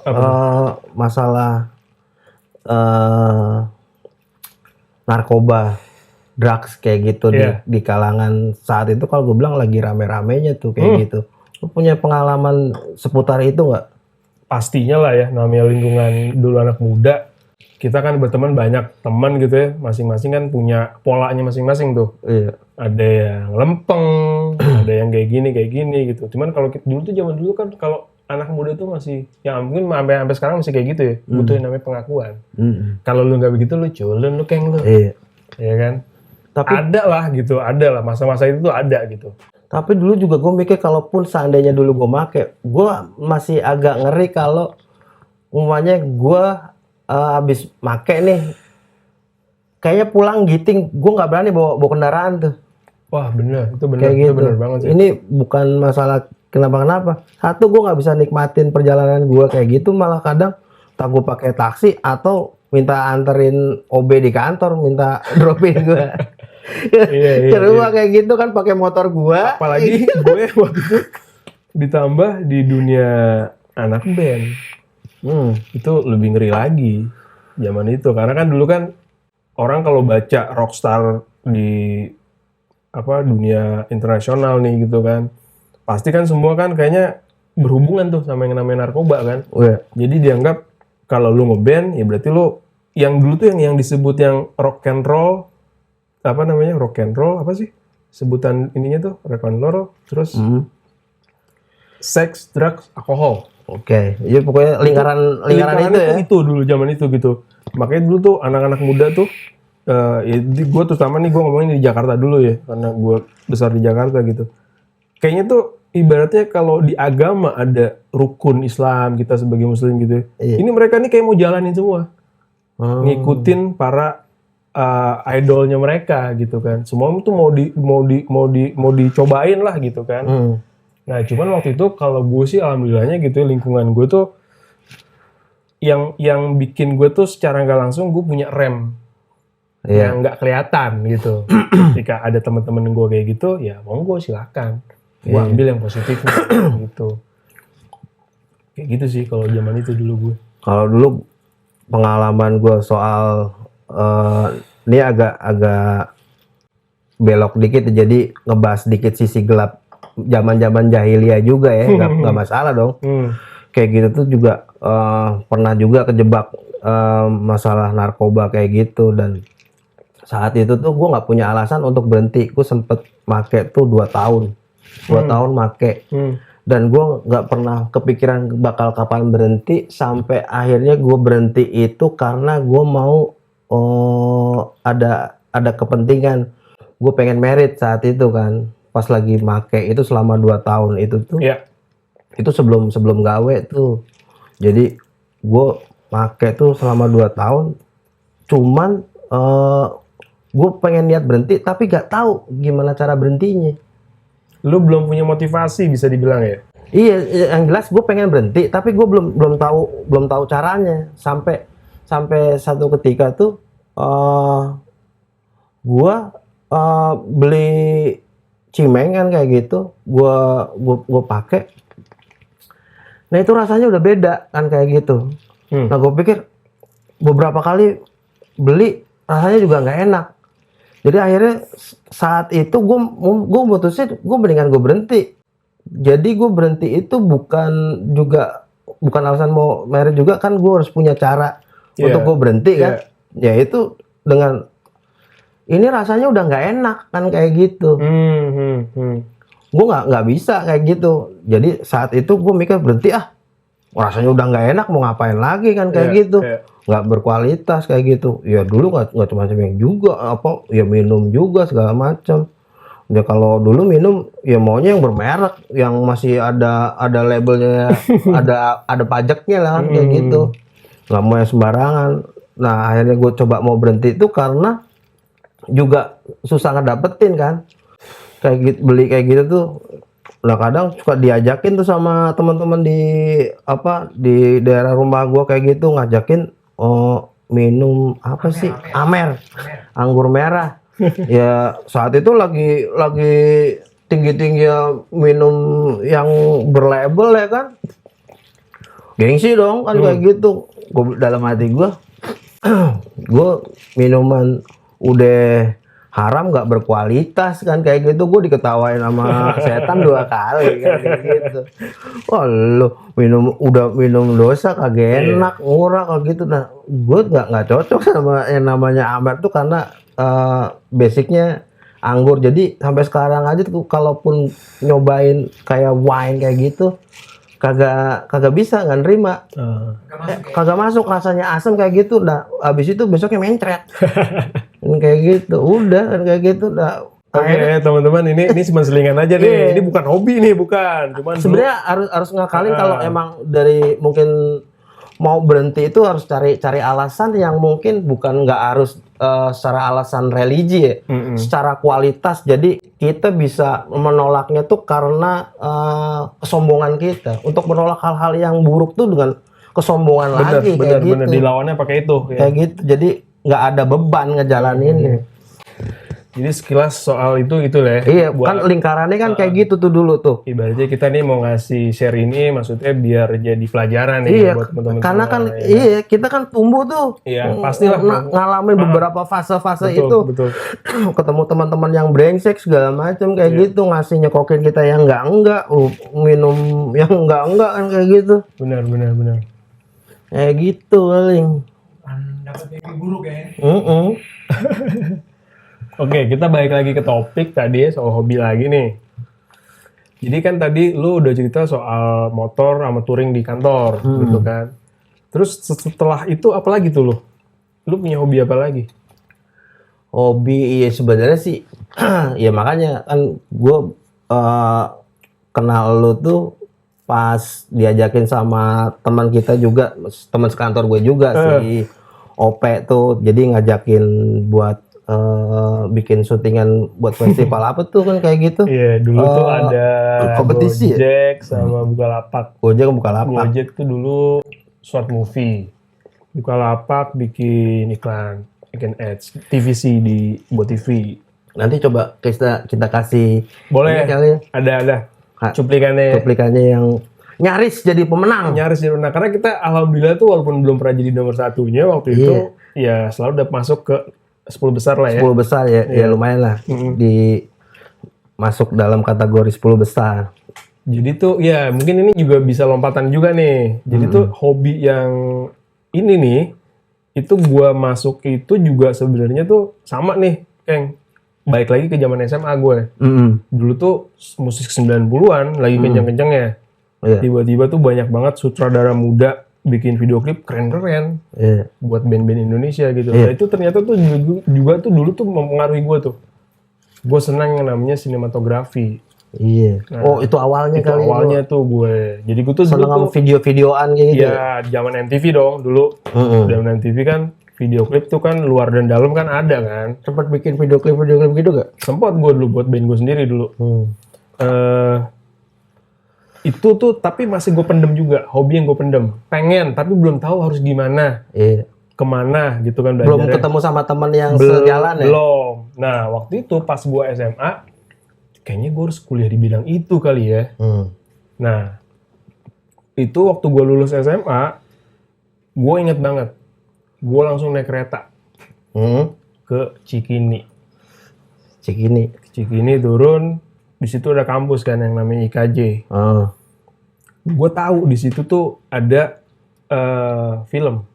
masalah narkoba, drugs kayak gitu di kalangan saat itu? Kalau gue bilang lagi rame-ramenya tuh kayak gitu. Lu punya pengalaman seputar itu nggak? Pastinya lah ya, namanya lingkungan dulu anak muda. Kita kan berteman banyak teman gitu ya, masing-masing kan punya polanya masing-masing tuh. Ada yang lempeng, ada yang kayak gini gitu. Cuman kalau dulu tuh zaman dulu kan kalau anak muda tuh masih, ya mungkin sampai sekarang masih kayak gitu ya, butuh yang namanya pengakuan. Kalau lu nggak begitu lu culun, lu keng lu. Ya kan? Tapi ada lah masa-masa itu tuh ada gitu. Tapi dulu juga gue mikir kalaupun seandainya dulu gue make, gue masih agak ngeri kalau umpamanya gue habis make nih, kayaknya pulang giting, gue nggak berani bawa kendaraan tuh. Wah bener, itu bener, kayak itu gitu. Bener banget sih. Ini bukan masalah kenapa-kenapa. Satu, gue nggak bisa nikmatin perjalanan gue kayak gitu, malah kadang tak gue pakai taksi atau minta anterin OB di kantor, minta dropin gue. Ke rumah kayak gitu kan pakai motor gue. Apalagi gue waktu itu ditambah di dunia anak band. Itu lebih ngeri lagi zaman itu, karena kan dulu kan orang kalau baca rockstar di dunia internasional nih gitu kan, pasti kan semua kan kayaknya berhubungan tuh sama yang namanya narkoba kan. Jadi dianggap kalau lu ngeband ya berarti lu yang dulu tuh yang disebut yang rock and roll, rock and roll apa sih sebutan ininya tuh, rock and roll terus sex, drugs, alkohol. Ya pokoknya lingkaran itu ya. Itu dulu zaman itu gitu. Makanya dulu tuh anak-anak muda tuh, gue terutama nih gue ngomongin di Jakarta dulu ya, karena gue besar di Jakarta gitu. Kayaknya tuh ibaratnya kalau di agama ada rukun Islam kita sebagai Muslim gitu. Ini mereka nih kayak mau jalanin semua, ngikutin para idolnya mereka gitu kan. Semua tuh mau dicobain lah gitu kan. Nah cuman waktu itu kalau gue sih alhamdulillahnya gitu, lingkungan gue tuh yang bikin gue tuh secara nggak langsung gue punya rem yang nggak kelihatan gitu. Ketika ada teman-teman gue kayak gitu, ya monggo silakan, gue ambil yang positifnya gitu. Kayak gitu sih kalau zaman itu dulu gue. Kalau dulu pengalaman gue soal ini agak belok dikit, jadi ngebahas dikit sisi gelap zaman jahiliyah juga ya, nggak masalah dong. Kayak gitu tuh juga pernah juga kejebak masalah narkoba kayak gitu, dan saat itu tuh gue nggak punya alasan untuk berhenti. Gue sempet make tuh 2 tahun, 2 tahun make. Dan gue nggak pernah kepikiran bakal kapan berhenti, sampai akhirnya gue berhenti itu karena gue mau ada kepentingan. Gue pengen merit saat itu kan, pas lagi make itu selama 2 tahun itu tuh. Itu sebelum gawe tuh. Jadi gue make tuh selama 2 tahun, cuman gue pengen niat berhenti tapi gak tahu gimana cara berhentinya. Lu belum punya motivasi bisa dibilang ya? Iya, yang jelas gue pengen berhenti, tapi gue belum tahu caranya. Sampai satu ketika tuh gue beli cimeng kan kayak gitu, gue pakai. Nah itu rasanya udah beda kan kayak gitu. Nah gue pikir beberapa kali beli rasanya juga nggak enak. Jadi akhirnya saat itu gue mutusin gue mendingan gue berhenti. Jadi gue berhenti itu bukan alasan mau merit juga kan, gue harus punya cara untuk gue berhenti kan. Ya itu dengan ini rasanya udah nggak enak kan kayak gitu. Gue nggak bisa kayak gitu. Jadi saat itu gue mikir berhenti rasanya udah nggak enak, mau ngapain lagi kan kayak gitu. Nggak berkualitas kayak gitu. Ya dulu nggak cuma cemeng juga, ya minum juga segala macam. Ya kalau dulu minum ya maunya yang bermerek, yang masih ada labelnya, ada pajaknya lah kan kayak gitu. Nggak mau yang sembarangan. Nah akhirnya gue coba mau berhenti itu karena juga susah ngedapetin kan. Kayak gitu, beli kayak gitu tuh. Nah kadang suka diajakin tuh sama teman-teman di daerah rumah gue kayak gitu, ngajakin minum apa sih? Amer. Anggur merah. Ya saat itu lagi tinggi-tinggi minum yang berlabel ya kan. Gengsi dong kan kayak gitu. Gua dalam hati gue minuman udah haram nggak berkualitas kan kayak gitu, gue diketawain sama setan 2 kali kan kayak gitu. Oh lu minum dosa kagak enak, murah kayak gitu. Nah gue nggak cocok sama yang namanya Amer tuh karena basicnya anggur. Jadi sampai sekarang aja tuh kalaupun nyobain kayak wine kayak gitu kagak bisa, nggak nerima. Kagak masuk, rasanya asam kayak gitu. Nah habis itu besoknya mencret. Kayak gitu, udah kan kayak gitu. Nah, Oke, teman-teman, ini cuma selingan aja nih. Ini bukan hobi nih, bukan. Cuman sebenarnya harus ngakalin kalau emang dari mungkin mau berhenti itu harus cari alasan yang mungkin bukan nggak harus secara alasan religi ya, secara kualitas. Jadi kita bisa menolaknya tuh karena kesombongan kita. Untuk menolak hal-hal yang buruk tuh dengan kesombongan lagi kayak gitu. Bener, dilawannya pakai itu. Kayak gitu, jadi nggak ada beban ngejalaninnya. Jadi sekilas soal itu lah ya. Iya, kan lingkarannya kan kayak gitu tuh dulu tuh. Ibaratnya kita nih mau ngasih share ini, maksudnya biar jadi pelajaran nih buat teman-teman. Karena kan kita kan tumbuh tuh. Iya, pastilah ngalamin beberapa fase-fase itu. Betul. Ketemu teman-teman yang brengsek segala macam kayak gitu, ngasih nyekokin kita yang enggak, minum yang enggak kan kayak gitu. Benar. Kayak gitu paling. Dapat mimpi buruk ya. Oke, kita balik lagi ke topik tadi ya, soal hobi lagi nih. Jadi kan tadi lu udah cerita soal motor sama touring di kantor, gitu kan. Terus setelah itu apa lagi tuh lu? Lu punya hobi apa lagi? Hobi sebenarnya sih, ya makanya kan gue kenal lu tuh pas diajakin sama teman kita juga, teman sekantor gue juga si Ope tuh, jadi ngajakin buat bikin syutingan buat festival apa tuh kan kayak gitu. Iya, dulu tuh ada kompetisi Gojek sama Bukalapak. Gojek tuh dulu short movie. Bukalapak bikin iklan, bikin ads, TVC buat TV. Nanti coba kita kasih. Boleh, ada cuplikannya. Cuplikannya yang nyaris jadi pemenang. Nyaris jadi pemenang. Karena kita alhamdulillah tuh walaupun belum pernah jadi nomor satunya waktu itu, ya selalu udah masuk ke 10 besar lah ya. 10 besar ya, ya lumayan lah. Masuk dalam kategori 10 besar. Jadi tuh ya mungkin ini juga bisa lompatan juga nih. Jadi tuh hobi yang ini nih, itu gua masuk itu juga sebenarnya tuh sama nih, Keng. Baik lagi ke zaman SMA gue. Dulu tuh musik 90-an lagi kenceng-kencengnya. Tiba-tiba tuh banyak banget sutradara muda bikin video klip keren-keren buat band-band Indonesia gitu. Nah itu ternyata tuh juga tuh dulu tuh mempengaruhi gue tuh. Gue senang yang namanya sinematografi. Nah, oh itu awalnya itu kali. Awalnya tuh gue. Jadi gue tuh seneng sama video-videoan kayak gitu. Ya zaman MTV dong dulu. Zaman MTV kan video klip tuh kan luar dan dalam kan ada kan. Sempat bikin video klip gitu gak? Sempat gue dulu buat band gue sendiri dulu. Itu tuh tapi masih gue pendem juga. Hobi yang gue pendem. Pengen tapi belum tahu harus gimana. Kemana gitu kan belajarnya. Belum ketemu sama teman yang sejalan ya? Belum. Nah waktu itu pas gue SMA kayaknya gue harus kuliah di bidang itu kali ya. Nah, itu waktu gue lulus SMA, gue inget banget. Gue langsung naik kereta ke Cikini. Cikini turun, di situ ada kampus kan yang namanya IKJ. Gue tahu di situ tuh ada film.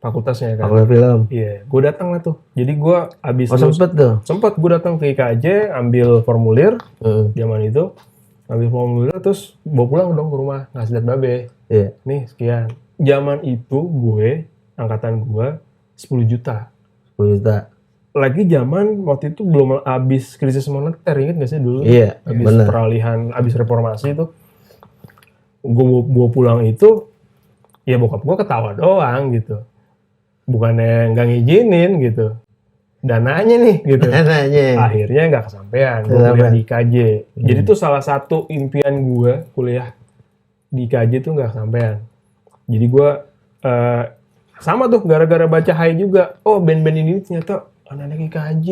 Fakultasnya kan. Fakultas film. Iya, gue datang lah tuh. Jadi gue abis sempet gue datang ke IKJ, ambil formulir zaman itu, ambil formulir terus bawa pulang dong ke rumah ngasih liat babe. Nih sekian. Zaman itu gue angkatan gue 10 juta. Lagi zaman waktu itu belum abis krisis moneter, inget gak sih dulu? Iya. Abis peralihan, abis reformasi itu, gue bawa pulang itu, ya bokap gue ketawa doang gitu. Bukannya nggak ngizinin gitu, dananya nih gitu. Akhirnya nggak kesampaian, gue kuliah di IKJ. Jadi tuh salah satu impian gue kuliah di IKJ tuh nggak kesampaian. Jadi gue sama tuh gara-gara baca Hai juga. Oh band-band ini ternyata anak-anak IKJ.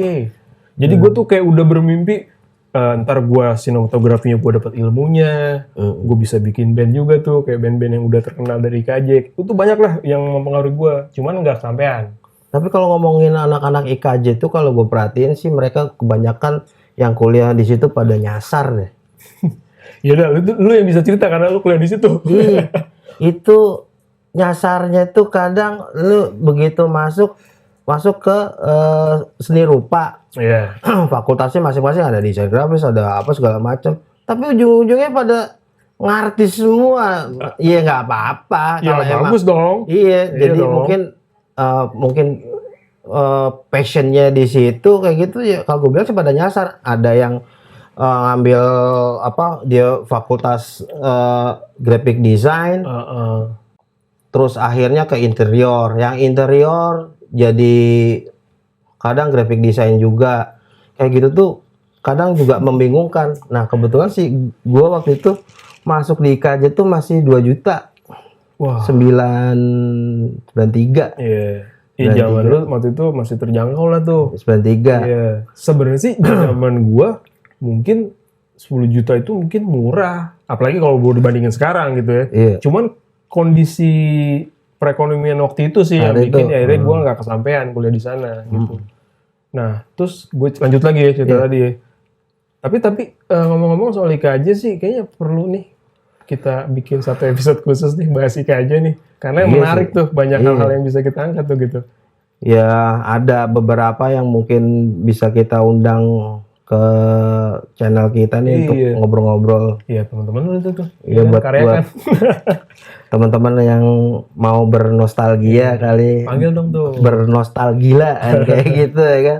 Jadi gue tuh kayak udah bermimpi. Ntar gue sinematografinya gue dapat ilmunya, gue bisa bikin band juga tuh kayak band-band yang udah terkenal dari IKJ. Itu banyak lah yang mempengaruhi gue, cuman nggak sampean. Tapi kalau ngomongin anak-anak IKJ tuh kalau gue perhatiin sih mereka kebanyakan yang kuliah di situ pada nyasar deh. Ya udah, lu yang bisa cerita karena lu kuliah di situ. Itu nyasarnya tuh kadang lu begitu masuk ke seni rupa. Fakultasnya masing-masing ada desain grafis, ada apa segala macam. Tapi ujung-ujungnya pada ngartis semua. Iya nggak apa-apa. Ya kalau bagus dong. Iya, jadi dong. mungkin passionnya di situ kayak gitu ya. Kalau gue bilang sih pada nyasar. Ada yang ngambil dia fakultas graphic design. Terus akhirnya ke interior. Yang interior jadi kadang graphic design juga. Kayak gitu tuh kadang juga membingungkan. Nah kebetulan sih gue waktu itu masuk di IKJ tuh masih 2 juta. Wah. 93. Iya. Iya zaman lu waktu itu masih terjangkau lah tuh. 93. Iya. Sebenarnya sih zaman gue mungkin 10 juta itu mungkin murah. Apalagi kalau gue dibandingin sekarang gitu ya. Iya. Cuman kondisi perekonomian waktu itu sih yang bikin akhirnya gue nggak kesampean kuliah di sana gitu. Nah, terus gue lanjut lagi ya cerita tadi ya. Tapi ngomong-ngomong soal IKJ sih kayaknya perlu nih kita bikin satu episode khusus nih bahas IKJ nih. Karena menarik tuh, banyak hal-hal yang bisa kita angkat tuh gitu. Ya, ada beberapa yang mungkin bisa kita undang ke channel kita nih untuk ngobrol-ngobrol. Iya, teman-teman lu itu tuh. Iya, buat teman-teman yang mau bernostalgia kali. Panggil dong tuh. Bernostalgia kayak gitu ya kan.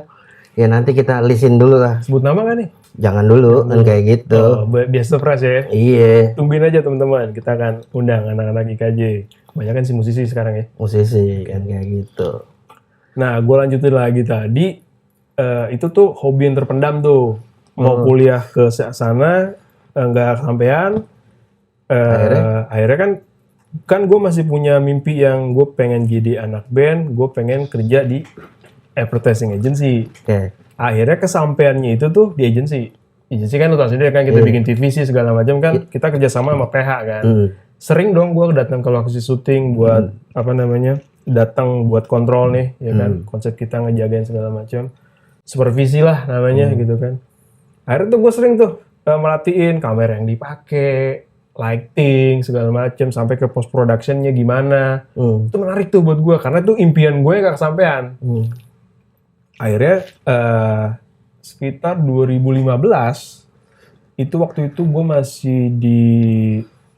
Ya nanti kita listin dulu lah. Sebut nama kan nih? Jangan dulu kan kayak gitu. Biasa surprise ya. Iya. Tungguin aja teman-teman. Kita akan undang anak-anak IKJ. Kebanyakan sih musisi sekarang ya. Musisi kan kayak gitu. Nah, gue lanjutin lagi tadi. Itu tuh hobi yang terpendam tuh. Mau kuliah ke sana nggak kesampean. Akhirnya kan gue masih punya mimpi yang gue pengen jadi anak band, gue pengen kerja di advertising agency. Akhirnya kesampaiannya itu tuh di agency kan lu tau sendiri kan kita bikin TVC segala macam kan, kita kerjasama sama PH kan. sering dong gue datang ke lokasi syuting buat datang buat kontrol nih, ya kan, konsep kita ngejagain segala macam, supervisi lah namanya gitu kan. Akhirnya tuh gue sering tuh merhatiin kamera yang dipakai, lighting segala macam, sampai ke post productionnya gimana. Itu menarik tuh buat gue karena tuh impian gue gak kesampaian. Akhirnya sekitar 2015 itu waktu itu gue masih di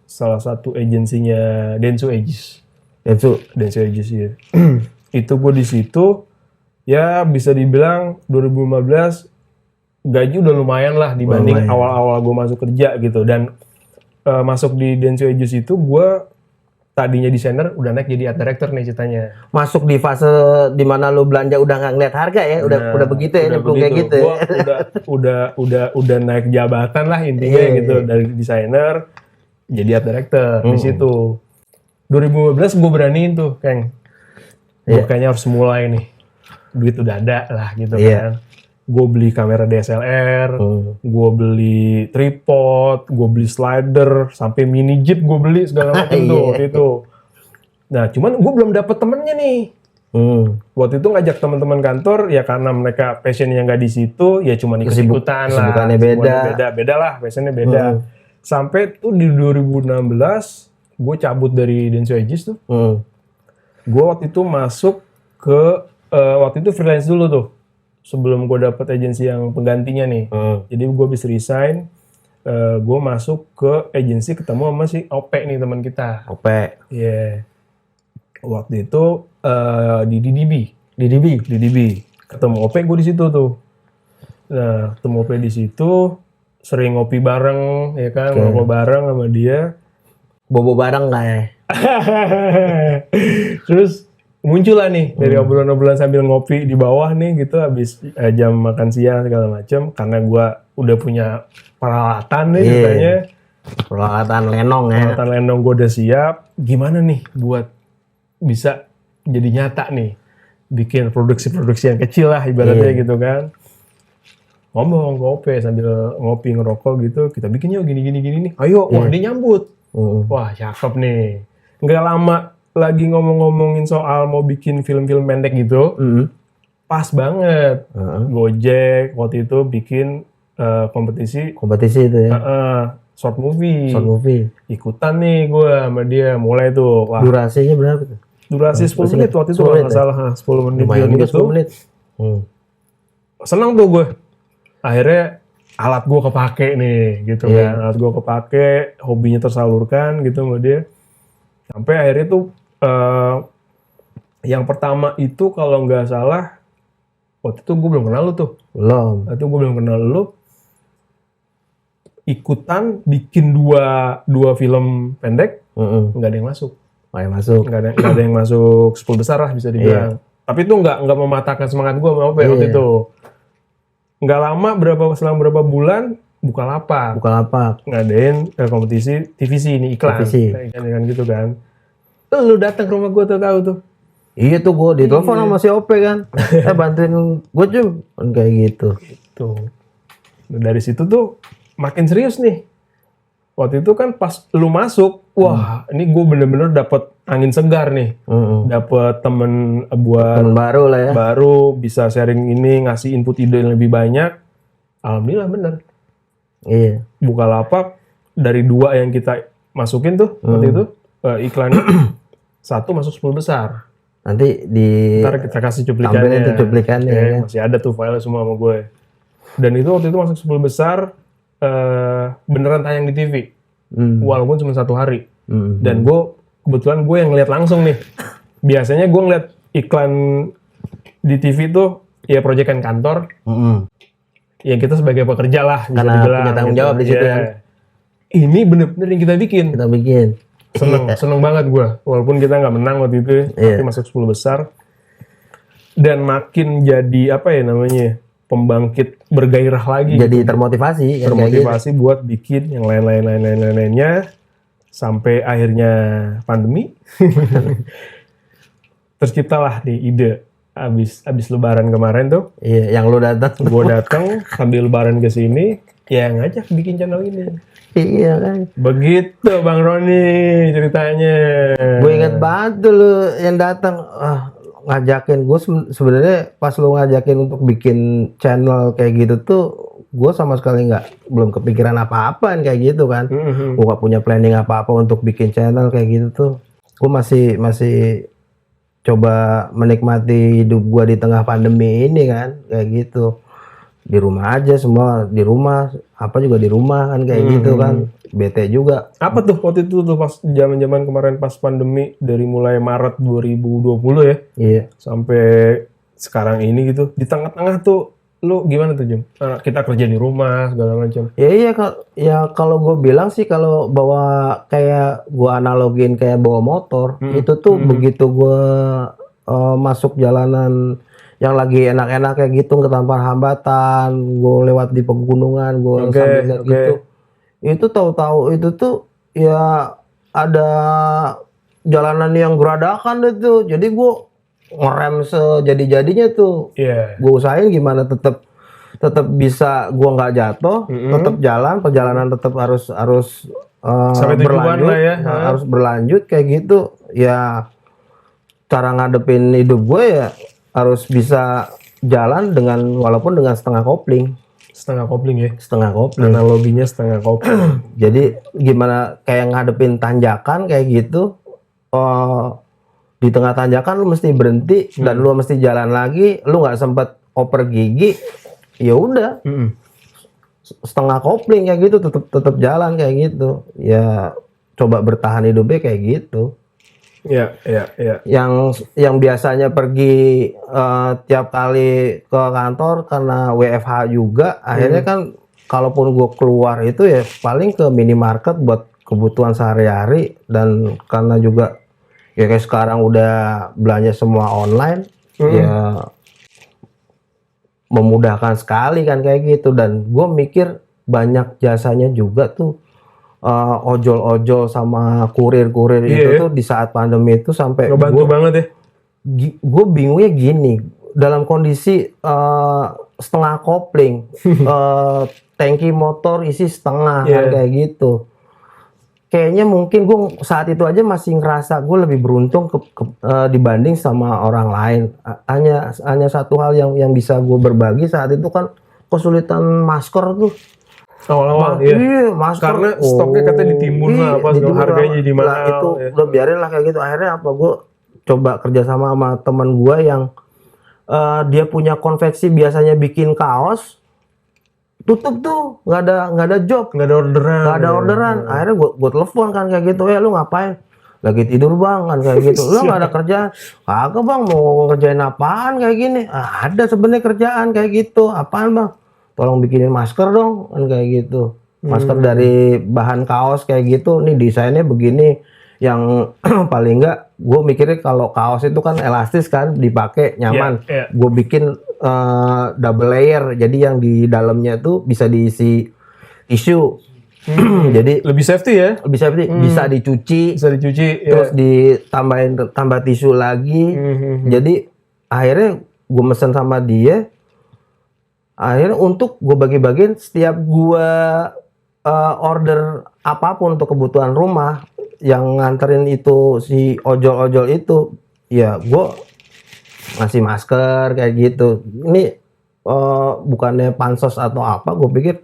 salah satu agensinya Denso Aegis. Denso Aegis ya. Itu gue di situ ya bisa dibilang 2015 gaji udah lumayan lah dibanding awal-awal gue masuk kerja gitu. Dan masuk di Denso Aegis itu gue tadinya desainer udah naik jadi art director nih ceritanya. Masuk di fase dimana lo belanja udah nggak ngeliat harga ya, udah begitu ya, nyemplung kayak gitu. Gua udah naik jabatan lah intinya gitu dari desainer jadi art director di situ. 2015 gue beraniin tuh, Keng. Gue kayaknya harus mulai nih. Duit udah ada lah gitu kan. Gue beli kamera DSLR, gue beli tripod, gue beli slider, sampai mini jeep gue beli segala macam tuh waktu itu. Nah, cuman gue belum dapet temennya nih. Waktu itu ngajak teman-teman kantor ya karena mereka passionnya nggak di situ, ya cuma ikut-ikutan lah. Kesibukannya beda lah, passionnya beda. Sampai tuh di 2016 gue cabut dari Denso Aegis tuh. Gue waktu itu masuk ke waktu itu freelance dulu tuh. Sebelum gue dapet agensi yang penggantinya nih. Jadi gue bisa resign, gue masuk ke agensi ketemu sama si Ope nih teman kita. Ope. Iya. Waktu itu di DDB. Ketemu Ope gue di situ tuh. Nah, ketemu Ope di situ, sering ngopi bareng, ya kan, ngobrol bareng sama dia. Bobo bareng nggak ya? Terus muncul lah nih dari obrolan-obrolan sambil ngopi di bawah nih gitu habis jam makan siang segala macam karena gue udah punya peralatan nih katanya. Peralatan lenong ya. Peralatan lenong gue udah siap. Gimana nih buat bisa jadi nyata nih bikin produksi-produksi yang kecil lah ibaratnya gitu kan. Ngomong ngopi sambil ngopi ngerokok gitu, kita bikin yuk gini nih. Ayo, wah dia nyambut. Wah cakep nih. Nggak lama lagi ngomongin soal mau bikin film-film pendek gitu, pas banget. Gojek waktu itu bikin kompetisi itu ya. Short movie. Ikutan nih gue sama dia, mulai tuh. Wah. Durasinya berapa tuh? Durasi 10 menit waktu itu kalau nggak salah, 10 menit. Lumayan juga 10 menit. Senang tuh gue. Akhirnya alat gue kepake nih gitu kan. Alat gue kepake, hobinya tersalurkan gitu sama dia. Sampai akhirnya tuh yang pertama itu kalau nggak salah waktu itu gue belum kenal lu tuh. Waktu itu gue belum kenal lu. Ikutan bikin dua film pendek, nggak ada yang masuk. Nggak ada yang masuk 10 besar lah bisa dibilang. Tapi itu nggak mematahkan semangat gue sama Ope waktu itu. Nggak lama selang berapa bulan Bukalapak ngadain kompetisi TVC ini iklan gitu kan. Lu datang ke rumah gue tahu tuh. Iya tuh gue ditelepon sama si Ope kan. Bantuin gue kayak gitu. Tuh. Dari situ tuh makin serius nih. Waktu itu kan pas lu masuk, wah ini gue bener-bener dapet angin segar nih. Dapet temen baru lah ya. Baru bisa sharing ini, ngasih input ide yang lebih banyak. Alhamdulillah bener. Iya. Bukalapak dari 2 yang kita masukin tuh waktu itu iklannya 1 masuk 10 besar. Nanti ntar kita kasih cuplikannya. Ya. Masih ada tuh file semua sama gue. Dan itu waktu itu masuk 10 besar beneran tayang di TV. Walaupun cuma 1 hari. Dan kebetulan gue yang ngeliat langsung nih. Biasanya gue ngeliat iklan di TV tuh ya proyekan kantor. Yang kita sebagai pekerja lah. Karena punya tanggung jawab di situ kan. Ini bener-bener yang kita bikin. Seneng banget gue. Walaupun kita nggak menang waktu itu. Tapi masuk 10 besar. Dan makin jadi apa ya namanya, pembangkit bergairah lagi. Jadi termotivasi. Termotivasi gitu. Buat bikin yang lainnya. Sampai akhirnya pandemi. Terciptalah nih ide. Abis lebaran kemarin tuh. Iya, yang lu datang. Gue datang sambil lebaran ke sini, ya ngajak bikin channel ini. Iya kan. Begitu Bang Roni ceritanya. Gue inget banget dulu yang datang ngajakin gue sebenarnya pas lu ngajakin untuk bikin channel kayak gitu tuh gue sama sekali belum kepikiran apa-apa kayak gitu kan. Gue gak punya planning apa-apa untuk bikin channel kayak gitu tuh. Gue masih coba menikmati hidup gue di tengah pandemi ini kan kayak gitu. Di rumah aja, semua di rumah, apa juga di rumah kan kayak gitu kan. Bete juga. Apa tuh waktu itu tuh pas zaman-zaman kemarin pas pandemi dari mulai Maret 2020 ya? Iya. Sampai sekarang ini gitu. Di tengah-tengah tuh lu gimana tuh Jim? Kita kerja di rumah segala macam. Ya kalau gue bilang sih kalau bawa kayak gue analogin kayak bawa motor itu tuh begitu gue masuk jalanan yang lagi enak-enak kayak gitu tanpa hambatan, gue lewat di pegunungan, gue sambil lihat gitu, itu tahu-tahu itu tuh ya ada jalanan yang geradakan itu, jadi gue ngerem sejadi-jadinya tuh, gue usahain gimana tetap bisa gue nggak jatuh, tetap jalan, perjalanan tetap harus berlanjut, lah ya. Harus berlanjut kayak gitu, ya cara ngadepin hidup gue ya harus bisa jalan walaupun dengan setengah kopling. Setengah kopling ya? Setengah kopling. Analoginya setengah kopling. Jadi gimana kayak ngadepin tanjakan kayak gitu, di tengah tanjakan lu mesti berhenti dan lu mesti jalan lagi, lu nggak sempet oper gigi, ya udah. Setengah kopling kayak gitu, tetap jalan kayak gitu. Ya coba bertahan hidupnya kayak gitu. Iya. Yang biasanya pergi tiap kali ke kantor karena WFH juga, akhirnya kan kalaupun gue keluar itu ya paling ke minimarket buat kebutuhan sehari-hari, dan karena juga ya kayak sekarang udah belanja semua online, ya memudahkan sekali kan kayak gitu. Dan gue mikir banyak jasanya juga tuh. Ojol-ojol sama kurir-kurir itu tuh di saat pandemi itu sampai ngebantu banget ya. Gue bingungnya gini, dalam kondisi setengah kopling, tangki motor isi setengah kan kayak gitu. Kayaknya mungkin gue saat itu aja masih ngerasa gue lebih beruntung dibanding sama orang lain. Hanya satu hal yang bisa gue berbagi saat itu kan kesulitan masker tuh. Awal-awal iya. Masker. Karena stoknya katanya ditimbun lah, apa harganya di mana. Itu udah biarin lah kayak gitu. Akhirnya apa, gue coba kerjasama sama teman gue yang dia punya konveksi, biasanya bikin kaos, tutup tuh, nggak ada job, nggak ada orderan. Akhirnya gue telepon kan kayak gitu, lu ngapain? Lagi tidur bang kan kayak gitu. Lu nggak ada kerjaan? Kagak bang, mau ngerjain apaan kayak gini? Ada sebenarnya kerjaan kayak gitu. Apaan bang? Tolong bikinin masker dong kan kayak gitu. Masker dari bahan kaos kayak gitu, nih desainnya begini. Yang paling enggak gue mikirnya kalau kaos itu kan elastis kan, dipakai nyaman. Gue bikin double layer, jadi yang di dalamnya tuh bisa diisi tisu. Jadi lebih safety ya? Lebih safety, bisa dicuci, terus tambah tisu lagi. Jadi akhirnya gue mesen sama dia. Akhirnya untuk gue bagi-bagiin, setiap gue order apapun untuk kebutuhan rumah, yang nganterin itu si ojol-ojol itu, ya gue ngasih masker kayak gitu. Ini bukannya pansos atau apa, gue pikir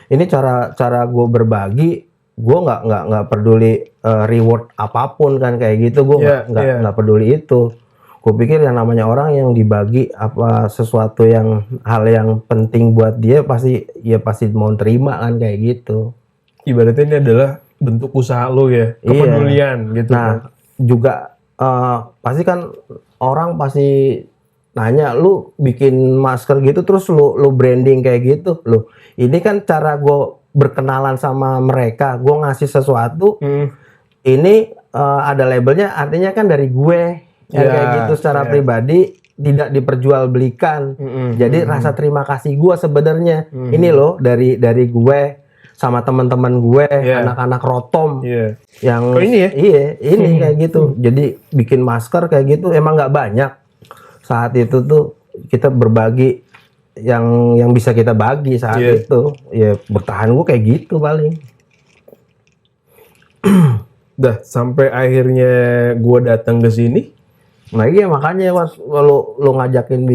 ini cara gue berbagi. Gue nggak peduli reward apapun kan kayak gitu. Gue nggak peduli itu. Gue pikir yang namanya orang yang dibagi apa sesuatu hal yang penting buat dia, pasti mau terima kan kayak gitu. Ibaratnya ini adalah bentuk usaha lo ya, kepedulian gitu. Nah juga pasti kan orang pasti nanya, lu bikin masker gitu terus lu branding kayak gitu, lu ini kan cara gue berkenalan sama mereka, gue ngasih sesuatu, ini ada labelnya, artinya kan dari gue. Kayak gitu secara pribadi, tidak diperjualbelikan. Jadi rasa terima kasih gue sebenarnya ini loh dari gue sama teman-teman gue, anak-anak rotom yang ini ya? Ini kayak gitu. Jadi bikin masker kayak gitu emang nggak banyak. Saat itu tuh kita berbagi yang bisa kita bagi saat itu. Ya bertahan gue kayak gitu paling. Dah sampai akhirnya gue datang ke sini. Nah iya makanya pas kalau lu ngajakin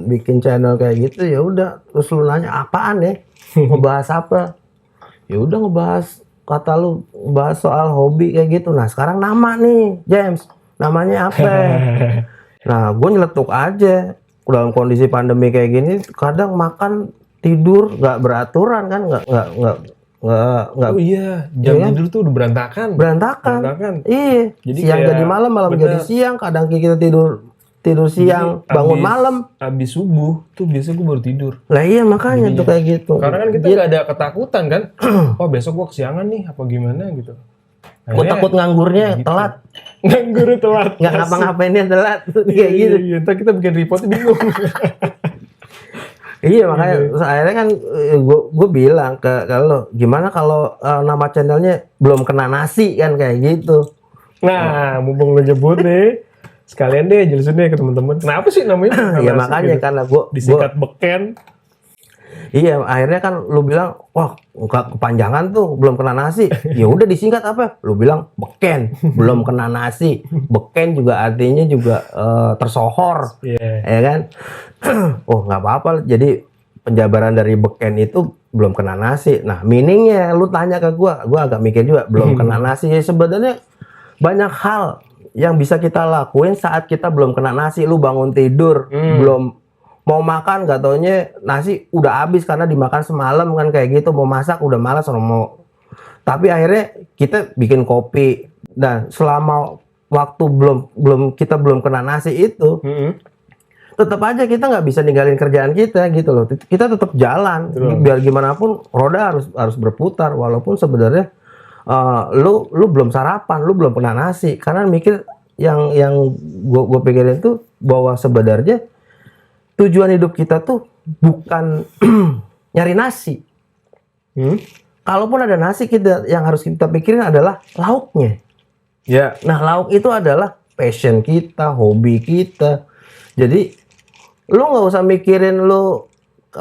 bikin channel kayak gitu ya udah, terus lu nanya apaan ya, ngebahas apa? Ya udah ngebahas, kata lu ngebahas soal hobi kayak gitu. Nah sekarang nama nih James, namanya apa? Nah gue nyeletuk aja. Dalam kondisi pandemi kayak gini, kadang makan tidur nggak beraturan kan, nggak. Oh iya, jam kan? tidur tuh udah berantakan. Iya. Jadi siang kayak jadi malam, malam bener. jadi siang. Kadang kita tidur siang, Jadi bangun malam. Abis subuh tuh biasanya gue baru tidur. Lah iya makanya tuh kayak gitu. Karena kan kita nggak ada ketakutan kan. Oh besok gue kesiangan nih, apa gimana gitu. Gue takut nganggurnya gitu. telat. Nganggur telat. Nggak ngapa-ngapainnya telat. Kayak gitu. Iya, ntar kita bikin reportnya bingung. Iya makanya terus akhirnya kan gue bilang ke lo, gimana kalau nama channelnya belum kena nasi kan kayak gitu. Nah, mumpung lo nyebut nih, sekalian deh jelasin deh ke teman-teman. Kenapa sih namanya? Ya makanya gitu. Karena disingkat beken. Iya, akhirnya kan lu bilang, wah, kepanjangan tuh belum kena nasi. Ya udah disingkat apa? Lu bilang beken, belum kena nasi. Beken juga artinya juga tersohor, ya kan? Oh nggak apa-apa. Jadi penjabaran dari beken itu belum kena nasi. Nah, meaningnya lu tanya ke gua agak mikir juga belum kena nasi. Ya, sebenarnya banyak hal yang bisa kita lakuin saat kita belum kena nasi. Lu bangun tidur, belum mau makan, gak taunya nasi udah habis karena dimakan semalam kan kayak gitu. Mau masak udah malas, tapi akhirnya kita bikin kopi. Dan selama waktu kita belum kena nasi itu, tetap aja kita nggak bisa ninggalin kerjaan kita gitu loh. Kita tetap jalan. Biar gimana pun roda harus berputar. Walaupun sebenarnya lu belum sarapan, lu belum kena nasi. Karena mikir yang gue pikirin tuh bahwa sebenarnya tujuan hidup kita tuh bukan nyari nasi. Kalaupun ada nasi, yang harus kita pikirin adalah lauknya. Ya. Nah, lauk itu adalah passion kita, hobi kita. Jadi, lu nggak usah mikirin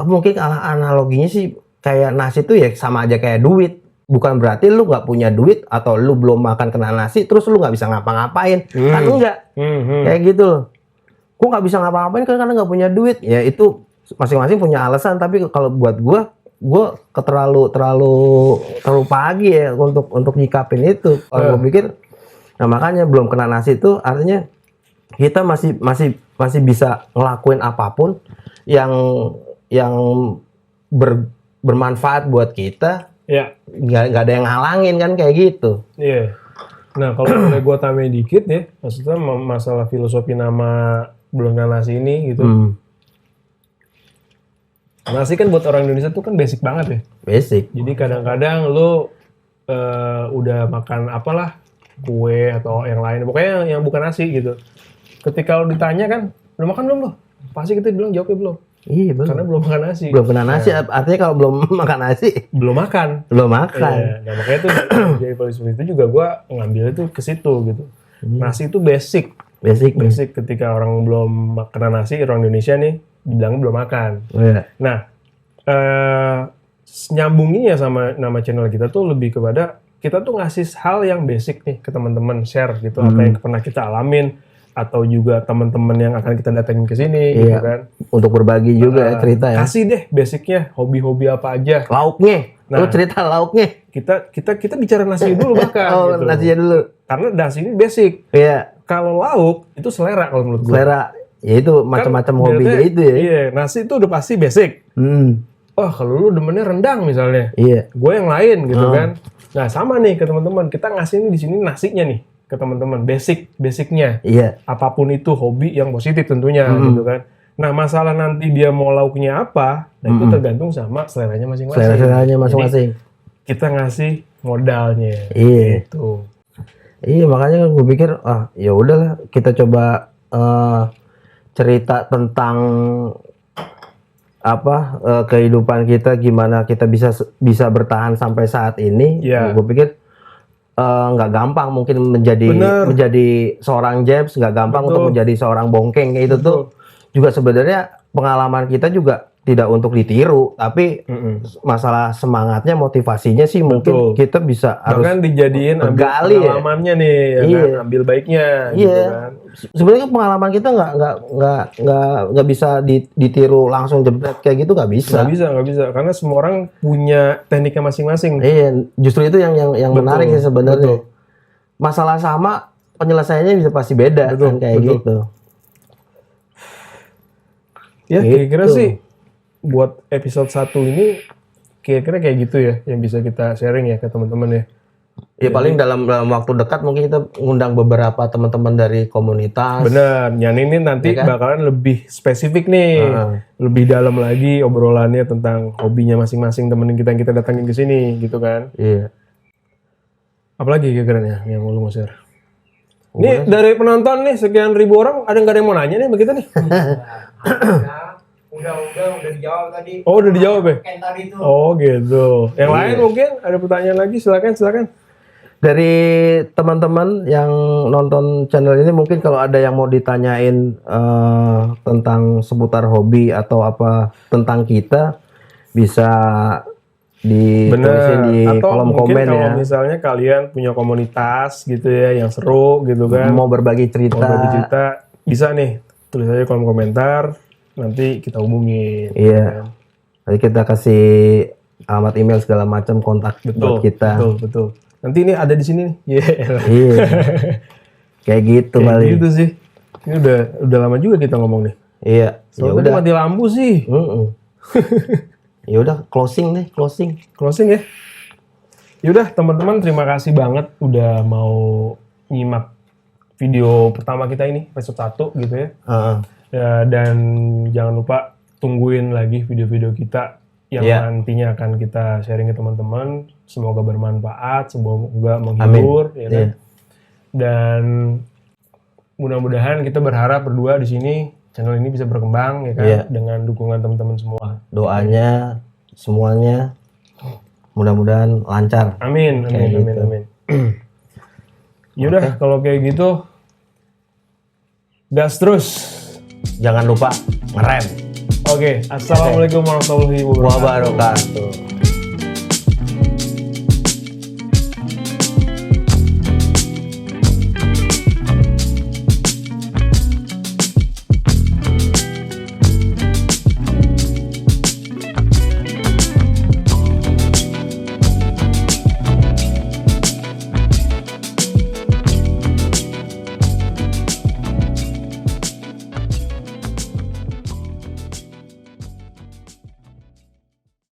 mungkin analoginya sih kayak nasi tuh ya sama aja kayak duit. Bukan berarti lu nggak punya duit atau lu belum makan kena nasi, terus lu nggak bisa ngapa-ngapain. Kan enggak. Kayak gitu loh. Gue nggak bisa ngapa-ngapain karena nggak punya duit. Ya itu masing-masing punya alasan. Tapi kalau buat gue terlalu pagi ya untuk nyikapin itu. Kalau gue pikir, nah makanya belum kena nasi itu artinya kita masih bisa ngelakuin apapun yang bermanfaat buat kita. Ya. Nggak ada yang halangin kan kayak gitu. Iya. Nah kalau boleh gue tambahin dikit ya, maksudnya masalah filosofi nama belum kena nasi ini gitu. Nasi kan buat orang Indonesia tuh kan basic banget ya. Basic. Jadi kadang-kadang lu udah makan apalah, kue atau yang lain, pokoknya yang bukan nasi gitu. Ketika lu ditanya kan, udah makan belum lo? Pasti kita bilang jawabnya belum. Iya belum. Karena belum makan nasi. Belum kena nasi, artinya kalau belum makan nasi belum makan. Belum makan. Nah makanya tuh dari filosofi itu juga gue ngambil itu ke situ gitu. Nasi itu basic. Basic ketika orang belum kena nasi, orang Indonesia nih dibilangnya belum makan. Nah, nyambunginya sama nama channel kita tuh lebih kepada kita tuh ngasih hal yang basic nih ke teman-teman, share gitu apa yang pernah kita alamin atau juga teman-teman yang akan kita datengin ke sini gitu kan. Untuk berbagi juga cerita ya. Kasih deh basicnya, hobi-hobi apa aja. Lauknya. Lu cerita lauknya. Kita bicara nasi dulu bahkan gitu. Nasinya dulu. Karena nasi ini basic. Iya. Kalau lauk itu selera kalau menurut gue. Selera. Ya itu macam-macam hobinya itu ya. Iya, nasi itu udah pasti basic. Wah, kalau lu demennya rendang misalnya. Iya. Gue yang lain gitu kan. Nah, sama nih ke teman-teman. Kita ngasih ini di sini nasinya nih ke teman-teman. Basicnya. Iya. Apapun itu hobi yang positif tentunya gitu kan. Nah, masalah nanti dia mau lauknya apa, nah itu tergantung sama seleranya masing-masing. Seleranya masing-masing. Jadi, kita ngasih modalnya. Iya. Gitu. Iya, makanya gue pikir ya udahlah kita coba cerita tentang kehidupan kita, gimana kita bisa bertahan sampai saat ini. Gue pikir nggak gampang mungkin menjadi seorang James, nggak gampang untuk menjadi seorang bongkeng kayak itu tuh. Juga sebenarnya pengalaman kita juga tidak untuk ditiru, tapi masalah semangatnya, motivasinya sih mungkin kita bisa harus bahkan dijadiin ambil pengalamannya nih, kan? Ambil baiknya, gitu kan. Sebenarnya pengalaman kita nggak bisa ditiru langsung jebret kayak gitu, nggak bisa. Nggak bisa, karena semua orang punya tekniknya masing-masing. Iya, justru itu yang menarik sih sebenarnya. Masalah sama, penyelesaiannya bisa pasti beda, kan kayak gitu. Ya, kira-kira sih buat episode 1 ini kira-kira kayak gitu ya yang bisa kita sharing ya ke teman-teman ya. Ya paling dalam waktu dekat mungkin kita ngundang beberapa teman-teman dari komunitas. Bener, yang ini nanti bakalan lebih spesifik nih, lebih dalam lagi obrolannya tentang hobinya masing-masing temen kita yang kita datangin ke sini gitu kan. Iya. Apalagi kira-kira yang mau lu mau share? Ini dari penonton nih sekian ribu orang, ada nggak ada yang mau nanya nih begitu nih? Udah dijawab tadi. Oh, udah dijawab ya? Kayak tadi tuh. Oh, gitu. Yang lain mungkin ada pertanyaan lagi, silakan. Dari teman-teman yang nonton channel ini mungkin kalau ada yang mau ditanyain tentang seputar hobi atau apa tentang kita, bisa ditulisin di kolom komen ya. Kalau misalnya kalian punya komunitas gitu ya yang seru gitu kan, mau berbagi cerita, bisa nih tulis aja kolom komentar. Nanti kita hubungin. Iya. Nanti kita kasih alamat email segala macam, kontak buat kita. Betul. Nanti ini ada di sini nih. Iya. Kayak gitu kali. Kayak gitu sih. Ini udah lama juga kita ngomong nih. Iya. Ya udah mati lampu sih. Ya udah closing ya. Ya udah teman-teman, terima kasih banget udah mau nyimak video pertama kita ini episode 1 gitu ya. Ya, dan jangan lupa tungguin lagi video-video kita yang nantinya akan kita sharing ke teman-teman. Semoga bermanfaat, semoga menghibur. Ya kan? Dan mudah-mudahan kita berharap berdua di sini channel ini bisa berkembang ya kan, dengan dukungan teman-teman semua. Doanya semuanya mudah-mudahan lancar. Amin. Yaudah kalau kayak gitu gas terus. Jangan lupa ngerem. Oke, assalamualaikum warahmatullahi wabarakatuh.